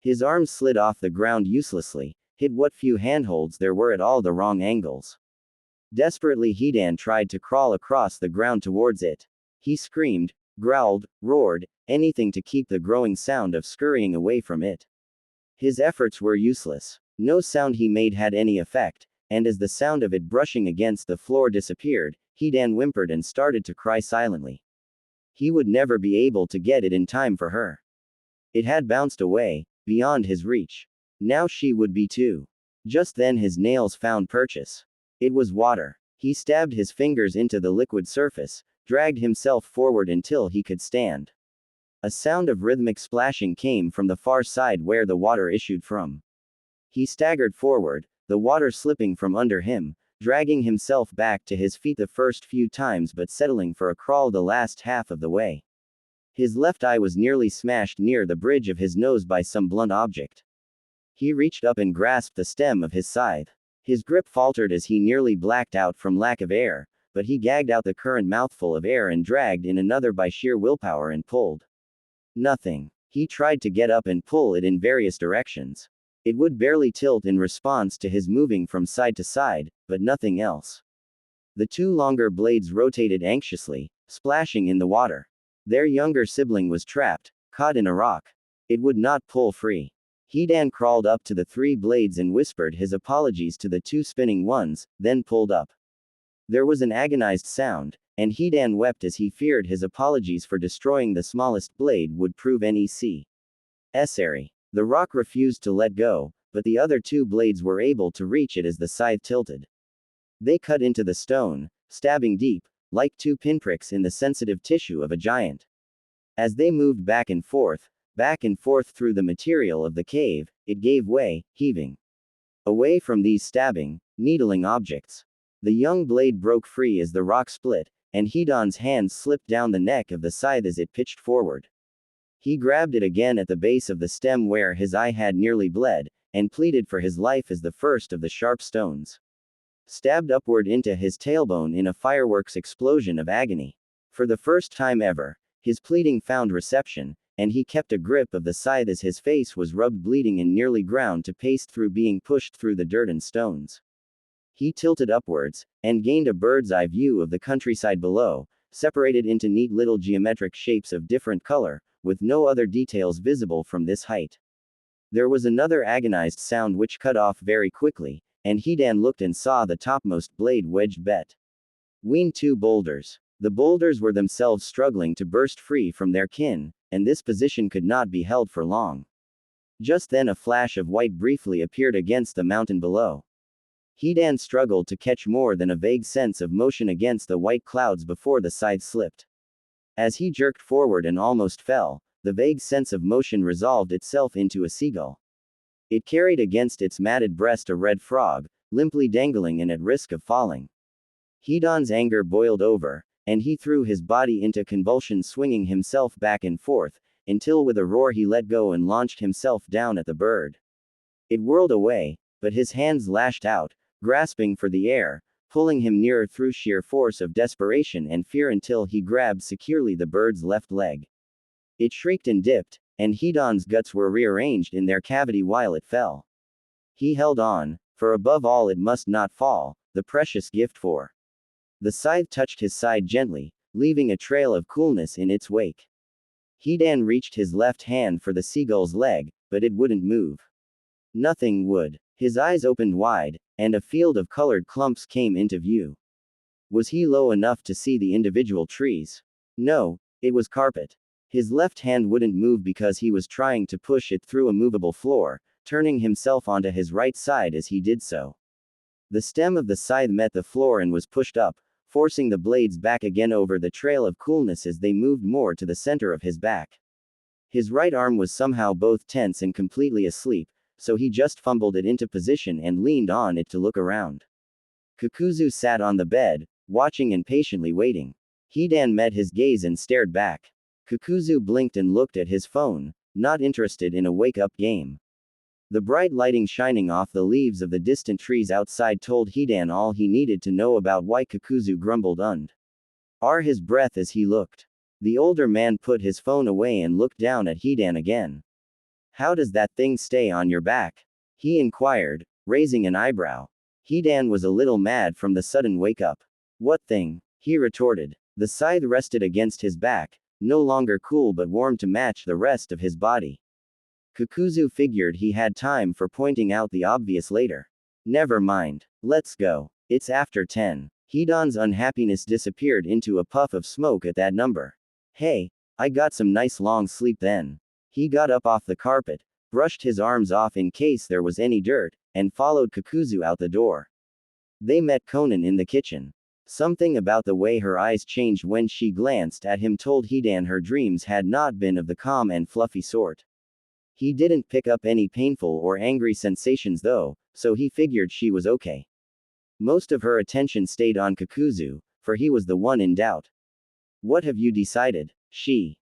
His arms slid off the ground uselessly, hit what few handholds there were at all the wrong angles. Desperately Hidan tried to crawl across the ground towards it. He screamed, growled, roared, anything to keep the growing sound of scurrying away from it. His efforts were useless. No sound he made had any effect, and as the sound of it brushing against the floor disappeared, Hidan whimpered and started to cry silently. He would never be able to get it in time for her. It had bounced away, beyond his reach. Now she would be too. Just then his nails found purchase. It was water. He stabbed his fingers into the liquid surface, dragged himself forward until he could stand. A sound of rhythmic splashing came from the far side where the water issued from. He staggered forward, the water slipping from under him, dragging himself back to his feet the first few times but settling for a crawl the last half of the way. His left eye was nearly smashed near the bridge of his nose by some blunt object. He reached up and grasped the stem of his scythe. His grip faltered as he nearly blacked out from lack of air, but he gagged out the current mouthful of air and dragged in another by sheer willpower and pulled. Nothing. He tried to get up and pull it in various directions. It would barely tilt in response to his moving from side to side, but nothing else. The two longer blades rotated anxiously, splashing in the water. Their younger sibling was trapped, caught in a rock. It would not pull free. Hidan crawled up to the three blades and whispered his apologies to the two spinning ones, then pulled up. There was an agonized sound, and Hidan wept as he feared his apologies for destroying the smallest blade would prove necessary. The rock refused to let go, but the other two blades were able to reach it as the scythe tilted. They cut into the stone, stabbing deep, like two pinpricks in the sensitive tissue of a giant. As they moved back and forth through the material of the cave, it gave way, heaving away from these stabbing, needling objects. The young blade broke free as the rock split, and Hidan's hand slipped down the neck of the scythe as it pitched forward. He grabbed it again at the base of the stem where his eye had nearly bled, and pleaded for his life as the first of the sharp stones stabbed upward into his tailbone in a fireworks explosion of agony. For the first time ever, his pleading found reception, and he kept a grip of the scythe as his face was rubbed bleeding and nearly ground to paste through being pushed through the dirt and stones. He tilted upwards, and gained a bird's-eye view of the countryside below, separated into neat little geometric shapes of different color, with no other details visible from this height. There was another agonized sound which cut off very quickly, and Hidan looked and saw the topmost blade wedged between two boulders. The boulders were themselves struggling to burst free from their kin, and this position could not be held for long. Just then a flash of white briefly appeared against the mountain below. Hidan struggled to catch more than a vague sense of motion against the white clouds before the scythe slipped. As he jerked forward and almost fell, the vague sense of motion resolved itself into a seagull. It carried against its matted breast a red frog, limply dangling and at risk of falling. Hidan's anger boiled over, and he threw his body into convulsions, swinging himself back and forth, until with a roar he let go and launched himself down at the bird. It whirled away, but his hands lashed out, grasping for the air, pulling him nearer through sheer force of desperation and fear until he grabbed securely the bird's left leg. It shrieked and dipped, and Hidan's guts were rearranged in their cavity while it fell. He held on, for above all it must not fall, the precious gift for. The scythe touched his side gently, leaving a trail of coolness in its wake. Hidan reached his left hand for the seagull's leg, but it wouldn't move. Nothing would. His eyes opened wide, and a field of colored clumps came into view. Was he low enough to see the individual trees? No, it was carpet. His left hand wouldn't move because he was trying to push it through a movable floor, turning himself onto his right side as he did so. The stem of the scythe met the floor and was pushed up, forcing the blades back again over the trail of coolness as they moved more to the center of his back. His right arm was somehow both tense and completely asleep, so he just fumbled it into position and leaned on it to look around. Kakuzu sat on the bed, watching and patiently waiting. Hidan met his gaze and stared back. Kakuzu blinked and looked at his phone, not interested in a wake-up game. The bright lighting shining off the leaves of the distant trees outside told Hidan all he needed to know about why Kakuzu grumbled under his breath as he looked. The older man put his phone away and looked down at Hidan again. "How does that thing stay on your back?" he inquired, raising an eyebrow. Hidan was a little mad from the sudden wake-up. "What thing?" he retorted. The scythe rested against his back, no longer cool but warm to match the rest of his body. Kakuzu figured he had time for pointing out the obvious later. Never mind. Let's go. It's after 10. Hidan's unhappiness disappeared into a puff of smoke at that number. Hey, I got some nice long sleep then. He got up off the carpet, brushed his arms off in case there was any dirt, and followed Kakuzu out the door. They met Konan in the kitchen. Something about the way her eyes changed when she glanced at him told Hidan her dreams had not been of the calm and fluffy sort. He didn't pick up any painful or angry sensations though, so he figured she was okay. Most of her attention stayed on Kakuzu, for he was the one in doubt. What have you decided? She